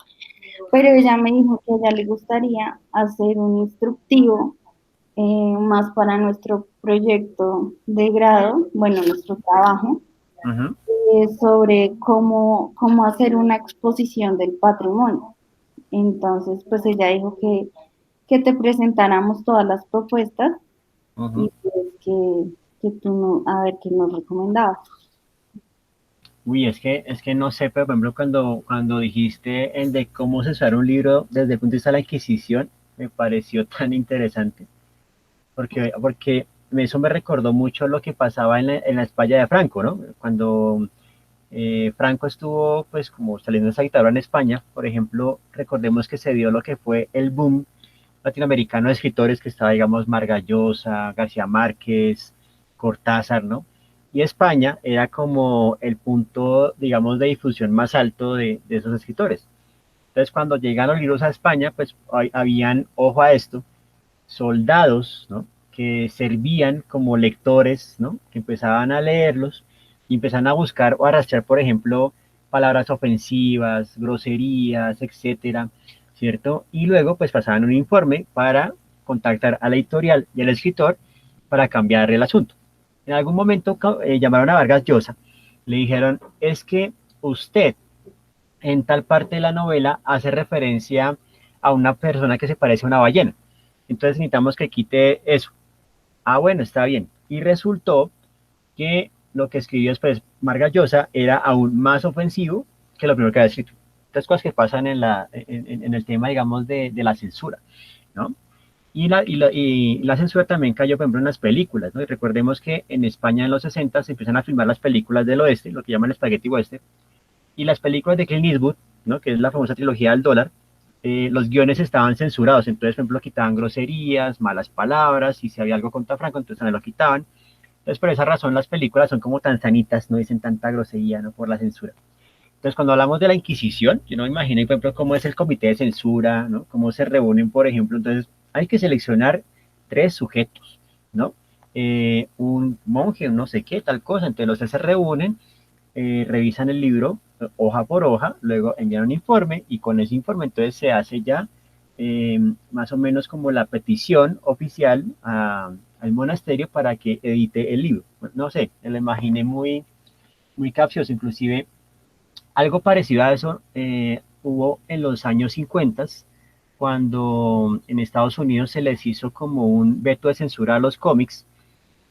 pero ella me dijo que a ella le gustaría hacer un instructivo más para nuestro proyecto de grado, bueno, nuestro trabajo, sobre cómo hacer una exposición del patrimonio. Entonces, pues ella dijo que te presentáramos todas las propuestas y pues que tú no, a ver qué nos recomendabas. Uy, es que no sé, pero por ejemplo, cuando dijiste el de cómo censar un libro desde el punto de vista de la Inquisición, me pareció tan interesante, porque eso me recordó mucho lo que pasaba en la España de Franco, ¿no? Cuando Franco estuvo, pues, como saliendo de esa dictadura en España, por ejemplo, recordemos que se dio lo que fue el boom latinoamericano de escritores que estaba, digamos, Vargas Llosa, García Márquez, Cortázar, ¿no? y España era como el punto, digamos, de difusión más alto de esos escritores. Entonces, cuando llegan los libros a España, pues habían, ojo a esto, soldados, ¿no? Que servían como lectores, ¿no? Que empezaban a leerlos y empezaban a buscar o a rastrear, por ejemplo, palabras ofensivas, groserías, etcétera, ¿cierto? Y luego, pues pasaban un informe para contactar a la editorial y al escritor para cambiar el asunto. En algún momento llamaron a Vargas Llosa, le dijeron, es que usted en tal parte de la novela hace referencia a una persona que se parece a una ballena. Entonces necesitamos que quite eso. Ah, bueno, está bien. Y resultó que lo que escribió después Vargas Llosa era aún más ofensivo que lo primero que había escrito. Estas cosas que pasan en el tema, digamos, de la censura, ¿no? Y la censura también cayó, por ejemplo, en las películas, ¿no? Y recordemos que en España en los 60 se empiezan a filmar las películas del oeste, lo que llaman el Spaghetti Western, y las películas de Clint Eastwood, ¿no? Que es la famosa trilogía del dólar, los guiones estaban censurados, entonces, por ejemplo, quitaban groserías, malas palabras, y si había algo contra Franco, entonces también lo quitaban. Entonces, por esa razón, las películas son como tan sanitas, no dicen tanta grosería, ¿no? Por la censura. Entonces, cuando hablamos de la Inquisición, yo no me imagino, por ejemplo, cómo es el comité de censura, ¿no? Cómo se reúnen, por ejemplo, entonces hay que seleccionar 3 sujetos, ¿no? Un monje, un no sé qué, tal cosa, entonces los 3 se reúnen, revisan el libro hoja por hoja, luego envían un informe y con ese informe entonces se hace ya más o menos como la petición oficial al monasterio para que edite el libro. No sé, me lo imaginé muy capcioso, inclusive algo parecido a eso hubo en los años 50 cuando en Estados Unidos se les hizo como un veto de censura a los cómics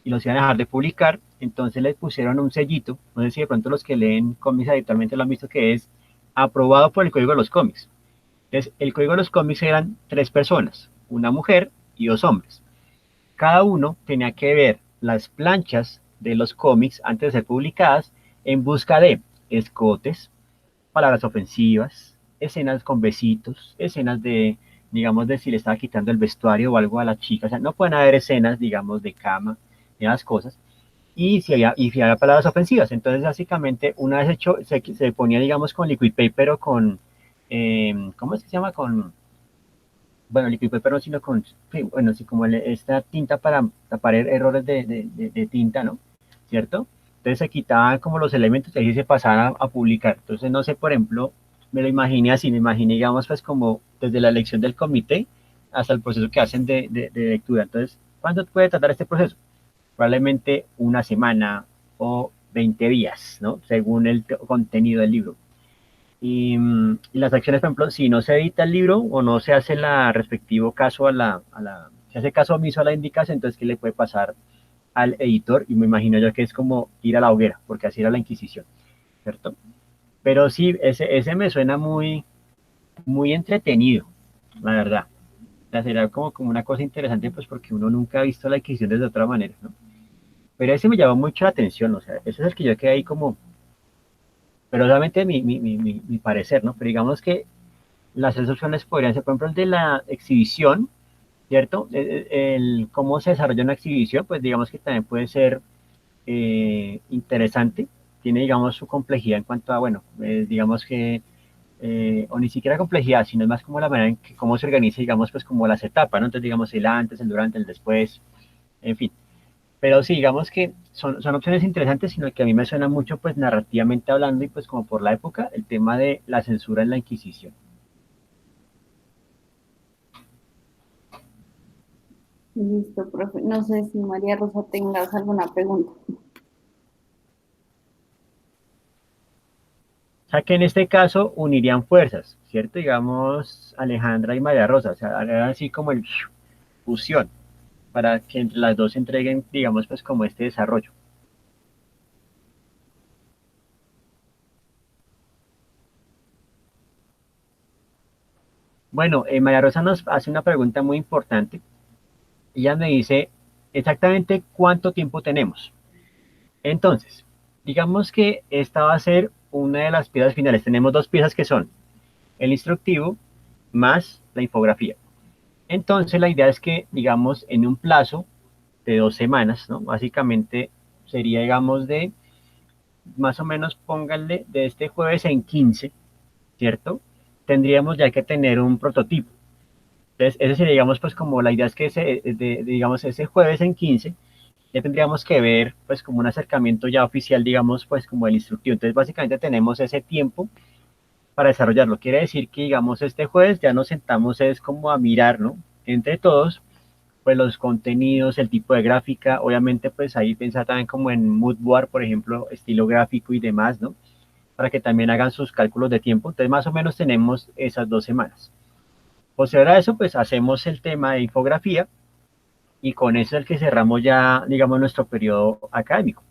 y los iban a dejar de publicar, entonces les pusieron un sellito, no sé si de pronto los que leen cómics habitualmente lo han visto, que es aprobado por el Código de los Cómics. Entonces, el Código de los Cómics eran 3 personas, una mujer y 2 hombres. Cada uno tenía que ver las planchas de los cómics antes de ser publicadas en busca de escotes, palabras ofensivas, escenas con besitos, escenas de, digamos, de si le estaba quitando el vestuario o algo a la chica. O sea, no pueden haber escenas, digamos, de cama y las cosas. Y si había palabras ofensivas. Entonces, básicamente, una vez hecho, se ponía, digamos, con liquid paper o con, ¿cómo es que se llama? Bueno, liquid paper no, sino con, sí, bueno, sí, como esta tinta para tapar errores de tinta, ¿no? ¿Cierto? Entonces se quitaban como los elementos y ahí se pasaban a publicar. Entonces, no sé, por ejemplo, me lo imaginé así, me imaginé, digamos, pues como desde la elección del comité hasta el proceso que hacen de lectura. Entonces, ¿cuánto puede tratar este proceso? Probablemente una semana o 20 días, ¿no? Según el contenido del libro. Y las acciones, por ejemplo, si no se edita el libro o no se hace la respectivo caso se hace caso omiso a la indicación, entonces, ¿qué le puede pasar al editor? Y me imagino yo que es como ir a la hoguera, porque así era la Inquisición, ¿cierto? Pero sí, ese me suena muy entretenido, la verdad. O sea, será como una cosa interesante, pues porque uno nunca ha visto la Inquisición desde otra manera, ¿no? Pero ese me llamó mucho la atención, o sea, ese es el que yo quedé ahí como, pero solamente mi parecer, ¿no? Pero digamos que las 3 opciones podrían ser, por ejemplo, el de la exhibición, ¿cierto? Cómo se desarrolla una exhibición, pues digamos que también puede ser interesante, tiene, digamos, su complejidad en cuanto a, bueno, digamos que, o ni siquiera complejidad, sino es más como la manera en que cómo se organiza, digamos, pues como las etapas, ¿no? Entonces, digamos, el antes, el durante, el después, en fin. Pero sí, digamos que son opciones interesantes, sino que a mí me suena mucho, pues narrativamente hablando y pues como por la época, el tema de la censura en la Inquisición. Listo, profe. No sé si María Rosa tengas alguna pregunta. O sea que en este caso unirían fuerzas, ¿cierto? Digamos, Alejandra y María Rosa, o sea, harían así como el fusión, para que entre las dos entreguen, digamos, pues como este desarrollo. Bueno, María Rosa nos hace una pregunta muy importante. Ella me dice exactamente cuánto tiempo tenemos. Entonces, digamos que esta va a ser una de las piezas finales. Tenemos 2 piezas que son el instructivo más la infografía. Entonces, la idea es que, digamos, en un plazo de 2 semanas, ¿no? Básicamente sería, digamos, de más o menos, pónganle, de este jueves en 15, ¿cierto? Tendríamos ya que tener un prototipo. Entonces, ese sería, digamos, pues como la idea es que digamos, ese jueves en 15 ya tendríamos que ver, pues, como un acercamiento ya oficial, digamos, pues, como el instructivo. Entonces, básicamente tenemos ese tiempo para desarrollarlo. Quiere decir que, digamos, este jueves ya nos sentamos es como a mirar, ¿no? Entre todos, pues, los contenidos, el tipo de gráfica, obviamente, pues, ahí pensar también como en Moodboard, por ejemplo, estilo gráfico y demás, ¿no? Para que también hagan sus cálculos de tiempo. Entonces, más o menos tenemos esas 2 semanas. Posterior a eso, pues, hacemos el tema de infografía, y con eso es el que cerramos ya, digamos, nuestro periodo académico.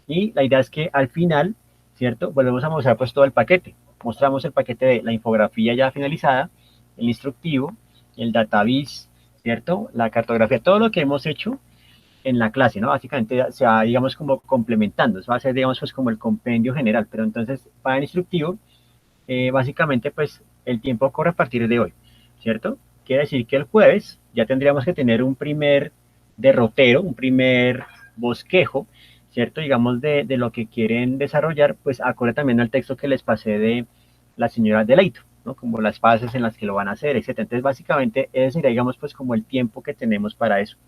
Y la idea es que al final, ¿cierto? Volvemos a mostrar pues todo el paquete. Mostramos el paquete de la infografía ya finalizada, el instructivo, el database, ¿cierto? La cartografía, todo lo que hemos hecho en la clase, ¿no? Básicamente se va, digamos, como complementando. Eso va a ser, digamos, pues como el compendio general. Pero entonces, para el instructivo, básicamente, pues el tiempo corre a partir de hoy, ¿cierto? Quiere decir que el jueves ya tendríamos que tener un primer derrotero, un primer bosquejo, ¿cierto? Digamos, de lo que quieren desarrollar, pues acorde también al texto que les pasé de la señora Deleito, ¿no? Como las fases en las que lo van a hacer, etc. Entonces, básicamente, ese sería, digamos, pues como el tiempo que tenemos para eso.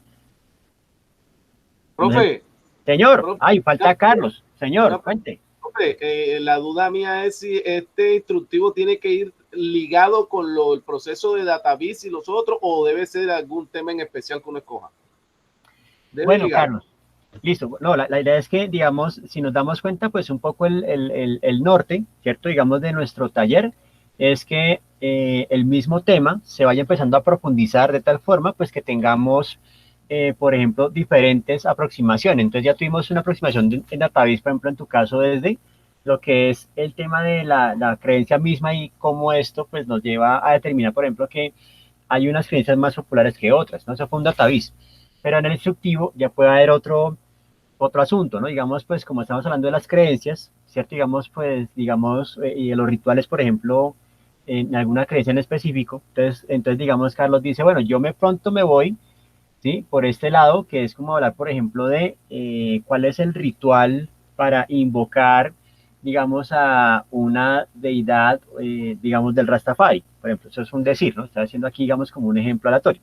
Profe. Señor, Profe, ay, falta Carlos. Señor, cuente. Profe, la duda mía es si este instructivo tiene que ir ligado con el proceso de database y los otros, o debe ser algún tema en especial que uno escoja. Bueno, ligar. Carlos, listo. No, la idea es que, digamos, si nos damos cuenta, pues un poco el norte, ¿cierto? Digamos, de nuestro taller, es que el mismo tema se vaya empezando a profundizar de tal forma, pues que tengamos, por ejemplo, diferentes aproximaciones. Entonces ya tuvimos una aproximación en database, por ejemplo, en tu caso, desde lo que es el tema de la creencia misma y cómo esto, pues, nos lleva a determinar, por ejemplo, que hay unas creencias más populares que otras, ¿no? Eso fue un database. Pero en el instructivo ya puede haber otro asunto, ¿no? Digamos, pues, como estamos hablando de las creencias, ¿cierto? Digamos, pues, digamos, y de los rituales, por ejemplo, en alguna creencia en específico. Entonces, digamos, Carlos dice, bueno, yo pronto me voy, ¿sí? Por este lado, que es como hablar, por ejemplo, de cuál es el ritual para invocar, digamos, a una deidad, digamos, del Rastafari. Por ejemplo, eso es un decir, ¿no? Está haciendo aquí, digamos, como un ejemplo aleatorio.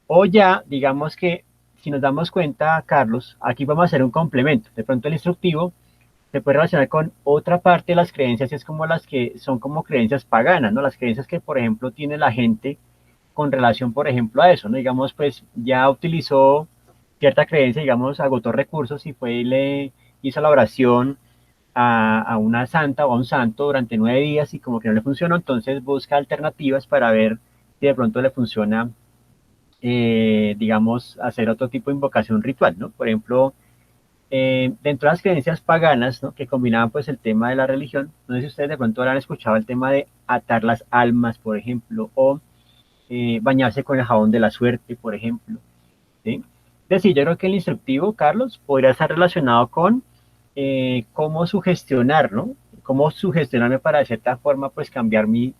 O ya, digamos que, si nos damos cuenta, Carlos, aquí vamos a hacer un complemento. De pronto el instructivo se puede relacionar con otra parte de las creencias, es como las que son como creencias paganas, ¿no? Las creencias que, por ejemplo, tiene la gente con relación, por ejemplo, a eso, ¿no? Digamos, pues ya utilizó cierta creencia, digamos, agotó recursos y fue y le hizo la oración a una santa o a un santo durante 9 días y como que no le funcionó, entonces busca alternativas para ver si de pronto le funciona, digamos, hacer otro tipo de invocación ritual, ¿no? Por ejemplo, dentro de las creencias paganas, ¿no? Que combinaban pues el tema de la religión, no sé si ustedes de pronto habrán escuchado el tema de atar las almas, por ejemplo, o bañarse con el jabón de la suerte, por ejemplo, ¿sí? Es decir, yo creo que el instructivo, Carlos, podría estar relacionado con cómo sugestionar, ¿no? Cómo sugestionarme para de cierta forma pues cambiar mi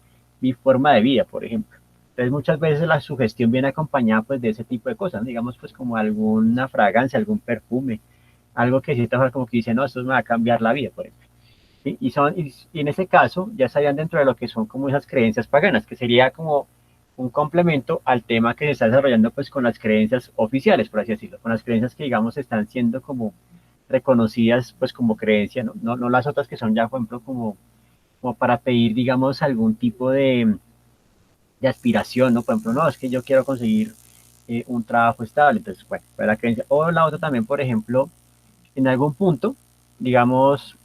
forma de vida, por ejemplo. Entonces muchas veces la sugestión viene acompañada pues de ese tipo de cosas, ¿no? Digamos pues como alguna fragancia, algún perfume, algo que de cierta forma como que dice, no, esto me va a cambiar la vida, por ejemplo. ¿Sí? Y en ese caso ya estarían dentro de lo que son como esas creencias paganas, que sería como un complemento al tema que se está desarrollando pues con las creencias oficiales, por así decirlo, con las creencias que digamos están siendo como reconocidas pues como creencia, no las otras que son ya, por ejemplo, como para pedir, digamos, algún tipo de aspiración, ¿no? Por ejemplo, no, es que yo quiero conseguir un trabajo estable, entonces, bueno, para la creencia. O la otra también, por ejemplo, en algún punto, digamos,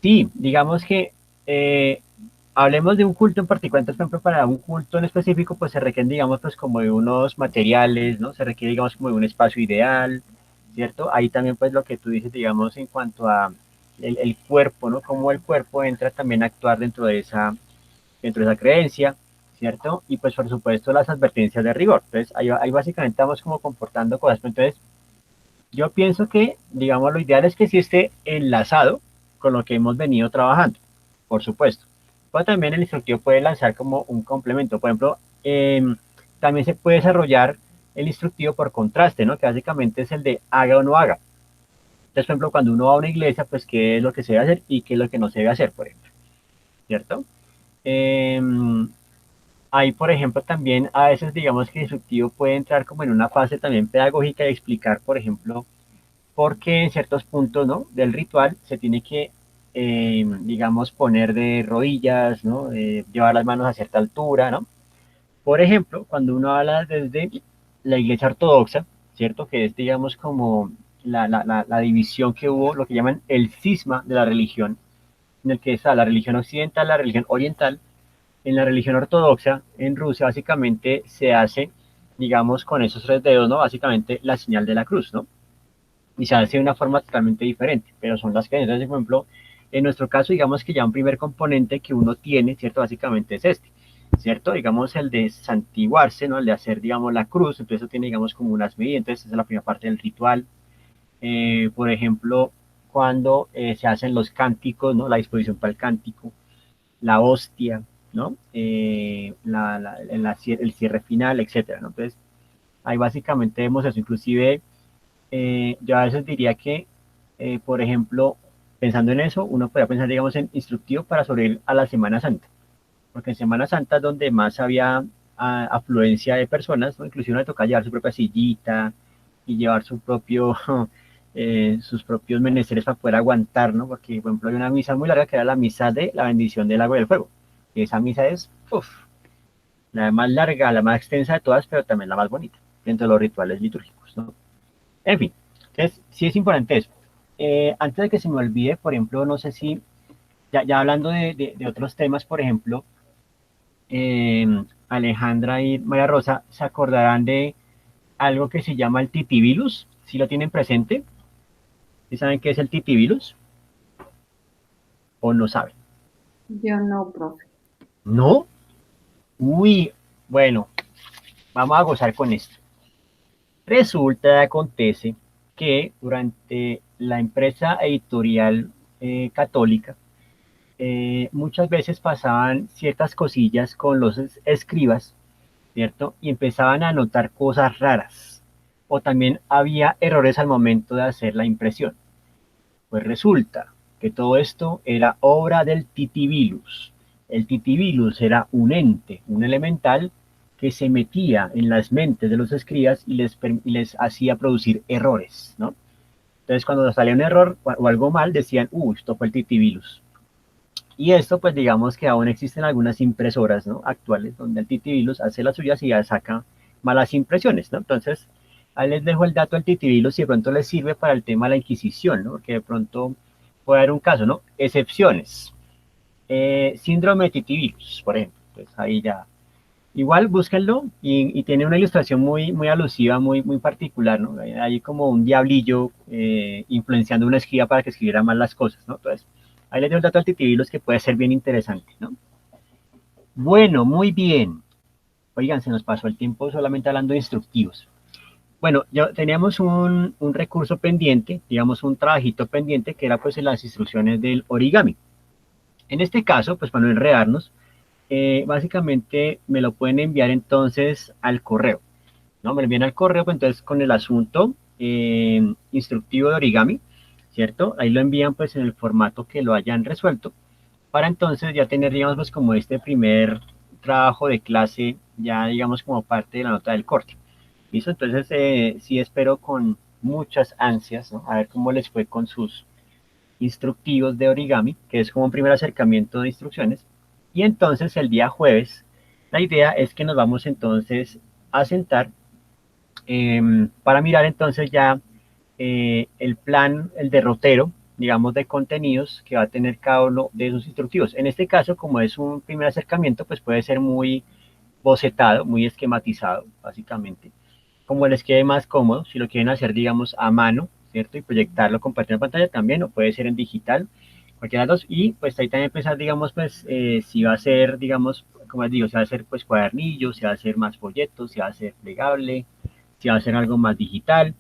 sí, digamos que hablemos de un culto en particular, entonces, por ejemplo, para un culto en específico, pues se requieren, digamos, pues como de unos materiales, ¿no? Se requiere, digamos, como de un espacio ideal, ¿cierto? Ahí también, pues, lo que tú dices, digamos, en cuanto a el cuerpo, ¿no? Cómo el cuerpo entra también a actuar dentro de esa creencia, ¿cierto? Y, pues, por supuesto, las advertencias de rigor. Entonces, ahí básicamente estamos como comportando cosas. Entonces, yo pienso que, digamos, lo ideal es que sí esté enlazado con lo que hemos venido trabajando, por supuesto. Pero también el instructivo puede lanzar como un complemento. Por ejemplo, también se puede desarrollar el instructivo por contraste, ¿no? Que básicamente es el de haga o no haga. Entonces, por ejemplo, cuando uno va a una iglesia, pues qué es lo que se debe hacer y qué es lo que no se debe hacer, por ejemplo, ¿cierto? Ahí, por ejemplo, también a veces digamos que el instructivo puede entrar como en una fase también pedagógica y explicar, por ejemplo, por qué en ciertos puntos, ¿no?, del ritual se tiene que, digamos, poner de rodillas, ¿no?, llevar las manos a cierta altura, ¿no? Por ejemplo, cuando uno habla desde la iglesia ortodoxa, ¿cierto?, que es, digamos, como la división que hubo, lo que llaman el cisma de la religión, en el que está la religión occidental, la religión oriental. En la religión ortodoxa, en Rusia, básicamente se hace, digamos, con esos 3 dedos, ¿no? Básicamente la señal de la cruz, ¿no? Y se hace de una forma totalmente diferente, pero son las creencias. Entonces, por ejemplo, en nuestro caso, digamos que ya un primer componente que uno tiene, ¿cierto? Básicamente es este, ¿cierto? Digamos el de santiguarse, ¿no? El de hacer, digamos, la cruz, entonces eso tiene, digamos, como unas medidas, entonces esa es la primera parte del ritual. Por ejemplo, cuando se hacen los cánticos, ¿no? La disposición para el cántico, la hostia, ¿no? El cierre final, etcétera, ¿no? Entonces, ahí básicamente vemos eso, inclusive yo a veces diría que, por ejemplo, pensando en eso, uno podría pensar, digamos, en instructivo para sobrevivir a la Semana Santa, porque en Semana Santa es donde más había afluencia de personas, ¿no? Inclusive uno le toca llevar su propia sillita y llevar su propio, sus propios menesteres para poder aguantar, ¿no? Porque, por ejemplo, hay una misa muy larga que era la misa de la bendición del agua y del fuego, y esa misa es, la más larga, la más extensa de todas, pero también la más bonita, dentro de los rituales litúrgicos, ¿no? En fin, entonces sí es importante eso. Antes de que se me olvide, por ejemplo, no sé si, ya hablando de otros temas, por ejemplo, Alejandra y María Rosa se acordarán de algo que se llama el titibilus, si lo tienen presente. ¿Sí saben qué es el titibilus? ¿O no saben? Yo no, profe. ¿No? Uy, bueno, vamos a gozar con esto. Resulta, acontece que durante la empresa editorial católica, muchas veces pasaban ciertas cosillas con los escribas, ¿cierto? Y empezaban a notar cosas raras. O también había errores al momento de hacer la impresión. Pues resulta que todo esto era obra del titibilus. El titibilus era un ente, un elemental que se metía en las mentes de los escribas y les hacía producir errores, ¿no? Entonces, cuando salía un error o algo mal, decían, esto fue el titibilus. Y esto, pues digamos que aún existen algunas impresoras, ¿no?, actuales, donde el titibilus hace las suyas y ya saca malas impresiones, ¿no? Entonces, ahí les dejo el dato del titibilus y de pronto les sirve para el tema de la Inquisición, ¿no? Porque de pronto puede haber un caso, ¿no? Excepciones. Síndrome de titibilus, por ejemplo. Entonces, ahí ya. Igual búsquenlo y tiene una ilustración muy, muy alusiva, muy, muy particular, ¿no? Hay como un diablillo influenciando una escriba para que escribiera mal las cosas, ¿no? Entonces, ahí les dejo el dato al titibilus que puede ser bien interesante, ¿no? Bueno, muy bien. Oigan, se nos pasó el tiempo solamente hablando de instructivos. Bueno, ya teníamos un recurso pendiente, digamos un trabajito pendiente, que era pues en las instrucciones del origami. En este caso, pues para no enredarnos, básicamente me lo pueden enviar entonces al correo, ¿no? Me lo envían al correo, pues entonces con el asunto instructivo de origami, ¿cierto? Ahí lo envían pues en el formato que lo hayan resuelto, para entonces ya tener, digamos, pues como este primer trabajo de clase, ya digamos como parte de la nota del corte. ¿Listo? Entonces sí espero con muchas ansias, ¿no?, a ver cómo les fue con sus instructivos de origami, que es como un primer acercamiento de instrucciones. Y entonces el día jueves, la idea es que nos vamos entonces a sentar para mirar entonces ya el plan, el derrotero, digamos, de contenidos que va a tener cada uno de esos instructivos. En este caso, como es un primer acercamiento, pues puede ser muy bocetado, muy esquematizado, básicamente, como les quede más cómodo. Si lo quieren hacer, digamos, a mano, ¿cierto? Y proyectarlo, compartir en pantalla también, o puede ser en digital, cualquiera de los dos. Y pues ahí también pensar, digamos, pues si va a ser, digamos, como les digo, si va a ser pues cuadernillo, si va a ser más folletos, si va a ser plegable, si va a ser algo más digital,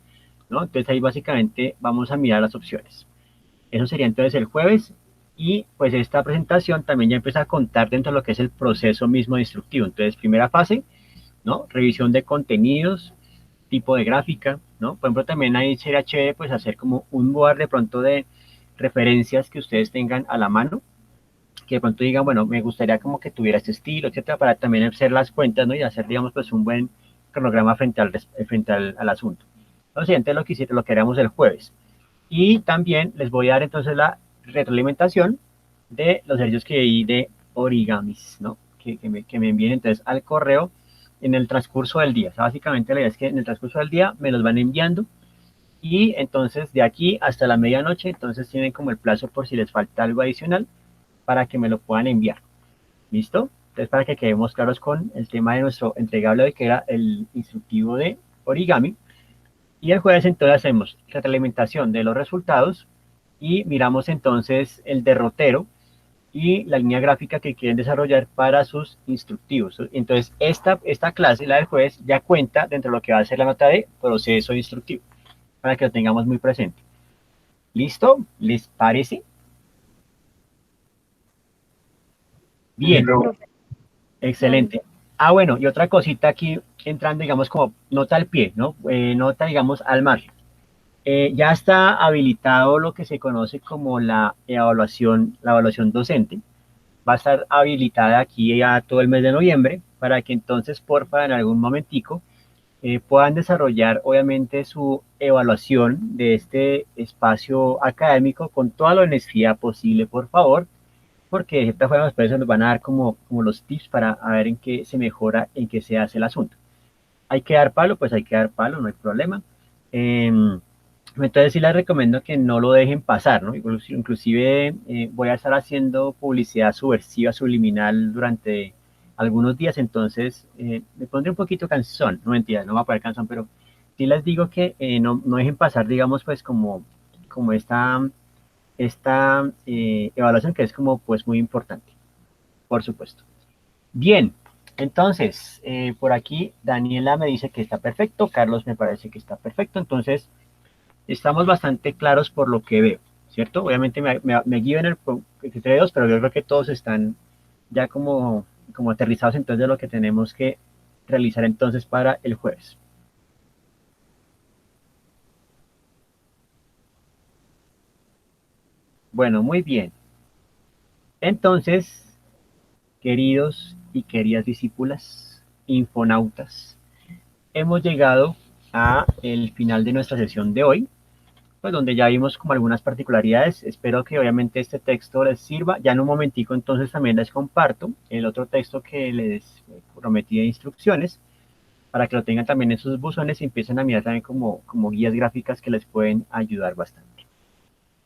¿no? Entonces ahí básicamente vamos a mirar las opciones. Eso sería entonces el jueves. Y pues esta presentación también ya empieza a contar dentro de lo que es el proceso mismo de instructivo. Entonces, primera fase, ¿no? Revisión de contenidos, tipo de gráfica, ¿no? Por ejemplo, también ahí sería chévere pues hacer como un board de pronto de referencias que ustedes tengan a la mano, que de pronto digan, bueno, me gustaría como que tuviera este estilo, etcétera, para también hacer las cuentas, ¿no? Y hacer, digamos, pues un buen cronograma al asunto. Lo siguiente es lo que haremos el jueves. Y también les voy a dar entonces la retroalimentación de los ejercicios que hay de origamis, ¿no? Que me envíen entonces al correo en el transcurso del día. O sea, básicamente la idea es que en el transcurso del día me los van enviando y entonces de aquí hasta la medianoche, entonces tienen como el plazo por si les falta algo adicional para que me lo puedan enviar. ¿Listo? Entonces para que quedemos claros con el tema de nuestro entregable hoy, que era el instructivo de origami. Y el jueves entonces hacemos retroalimentación de los resultados y miramos entonces el derrotero y la línea gráfica que quieren desarrollar para sus instructivos. Entonces, esta clase, la del jueves, ya cuenta dentro de lo que va a ser la nota de proceso instructivo, para que lo tengamos muy presente. ¿Listo? ¿Les parece? Bien, excelente. Ah, bueno, y otra cosita aquí, entrando, digamos, como nota al pie, ¿no? Nota, digamos, al margen. Ya está habilitado lo que se conoce como la evaluación docente. Va a estar habilitada aquí a todo el mes de noviembre para que entonces, porfa, en algún momentico, puedan desarrollar obviamente su evaluación de este espacio académico con toda la honestidad posible, por favor, porque de cierta forma después nos van a dar como los tips para a ver en qué se mejora, en qué se hace el asunto. Hay que dar palo, pues hay que dar palo, no hay problema. Entonces sí les recomiendo que no lo dejen pasar, ¿no? Inclusive voy a estar haciendo publicidad subversiva, subliminal durante algunos días, entonces me pondré un poquito cansón, no mentira, no va a poner cansón, pero sí les digo que no dejen pasar, digamos, pues como esta evaluación que es como pues muy importante, por supuesto. Bien, entonces, por aquí Daniela me dice que está perfecto, Carlos me parece que está perfecto, entonces estamos bastante claros por lo que veo, ¿cierto? Obviamente me guío en el criterio 2, pero yo creo que todos están ya como aterrizados entonces de lo que tenemos que realizar entonces para el jueves. Bueno, muy bien. Entonces, queridos y queridas discípulas, infonautas, hemos llegado a el final de nuestra sesión de hoy, pues donde ya vimos como algunas particularidades. Espero que obviamente este texto les sirva. Ya en un momentico entonces también les comparto el otro texto que les prometí de instrucciones, para que lo tengan también en sus buzones y empiecen a mirar también como guías gráficas que les pueden ayudar bastante.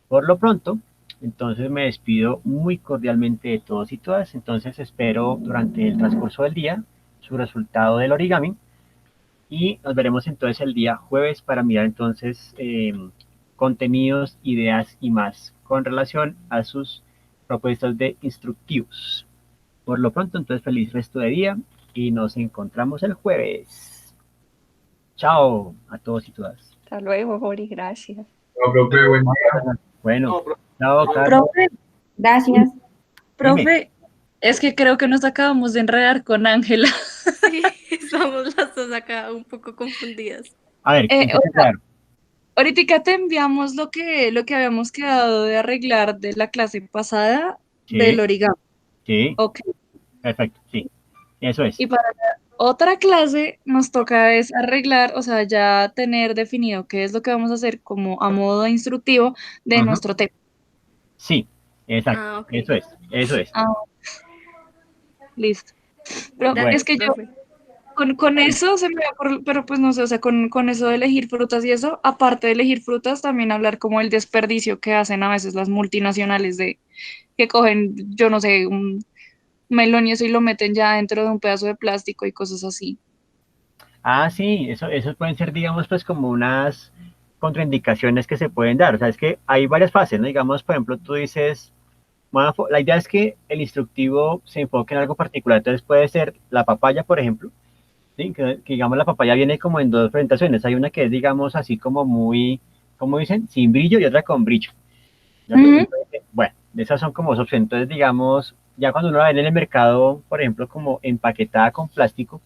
Por lo pronto, entonces me despido muy cordialmente de todos y todas. Entonces espero durante el transcurso del día su resultado del origami y nos veremos entonces el día jueves para mirar entonces contenidos, ideas y más con relación a sus propuestas de instructivos. Por lo pronto, entonces feliz resto de día y nos encontramos el jueves. Chao a todos y todas. Hasta luego, Jori, gracias. No, profe, buen día. Bueno, No, chao, no, Carlos. Profe, Gracias. profe, es que creo que nos acabamos de enredar con Ángela. Sí, estamos las dos acá un poco confundidas. A ver, ¿quién quiere Oiga, hablar? ahorita te enviamos lo que habíamos quedado de arreglar de la clase pasada del Sí, origami. sí, Ok. perfecto, sí, eso es. Y para la otra clase nos toca es arreglar, o sea, ya tener definido qué es lo que vamos a hacer como a modo instructivo de Ujú. nuestro tema. Sí, exacto, Ah, ok. eso es. Ah, listo. Pero Bueno. es Gracias, que yo profe. con eso se me ocurre, pero pues no sé, o sea, con eso de elegir frutas y eso, aparte de elegir frutas, también hablar como el desperdicio que hacen a veces las multinacionales de que cogen, yo no sé, un melón y eso y lo meten ya dentro de un pedazo de plástico y cosas así. Ah, sí, eso pueden ser, digamos, pues como unas contraindicaciones que se pueden dar. O sea, es que hay varias fases, ¿no? Digamos, por ejemplo, tú dices, bueno, la idea es que el instructivo se enfoque en algo particular. Entonces puede ser la papaya, por ejemplo, ¿sí? Que digamos la papaya viene como en dos presentaciones. Hay una que es, digamos, así como muy, ¿cómo dicen? Sin brillo y otra con brillo. Ujú. Bueno, esas son como dos opciones. Entonces, digamos, ya cuando uno la ve en el mercado, por ejemplo, como empaquetada con plástico,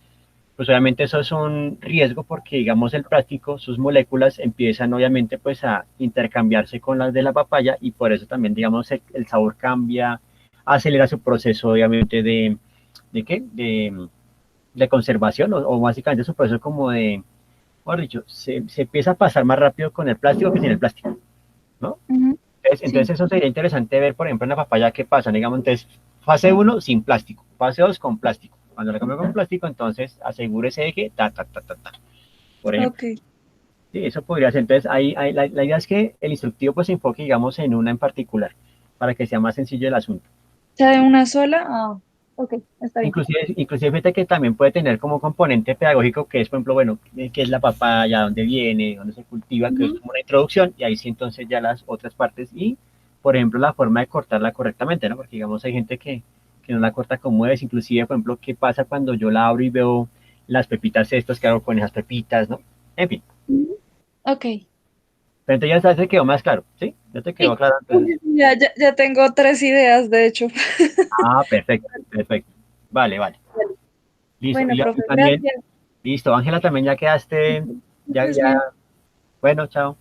pues obviamente eso es un riesgo porque, digamos, el plástico, sus moléculas empiezan obviamente pues a intercambiarse con las de la papaya y por eso también, digamos, el sabor cambia, acelera su proceso obviamente ¿de qué? De conservación o básicamente su proceso como de, mejor dicho, se empieza a pasar más rápido con el plástico que sin el plástico, ¿no? Ujú. Entonces eso sería interesante ver, por ejemplo, en la papaya qué pasa, digamos, entonces, fase 1 sin plástico, fase 2 con plástico. Cuando la cambio con plástico, entonces asegúrese de que por ejemplo. Ok. Sí, eso podría ser. Entonces, la idea es que el instructivo pues se enfoque, digamos, en una en particular, para que sea más sencillo el asunto. O sea, de una sola. Ah, ok, está bien. Inclusive fíjate que también puede tener como componente pedagógico que es, por ejemplo, bueno, qué es la papaya, dónde viene, dónde se cultiva, que es como una introducción, y ahí sí entonces ya las otras partes y, por ejemplo, la forma de cortarla correctamente, ¿no? Porque, digamos, hay gente que no la corta como es, inclusive, por ejemplo, qué pasa cuando yo la abro y veo las pepitas estas que hago con esas pepitas, ¿no? En fin. Ok. Pero entonces ya se quedó más claro, ¿sí? Ya te quedó Sí. claro. Entonces. Ya tengo 3 ideas, de hecho. Ah, perfecto, perfecto. Vale, vale. Listo. Bueno, Y profe, también, gracias. listo, Ángela, también ya quedaste, Estés bien. bueno, chao.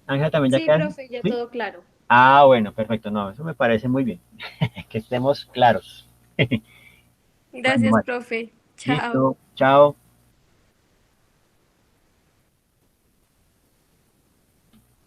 Ángela, también ya Sí, quedaste, profe, ya ¿sí? todo claro. Ah, bueno, perfecto, no, eso me parece muy bien, que estemos claros. Bueno, Gracias, vale, profe. Chao. listo, chao.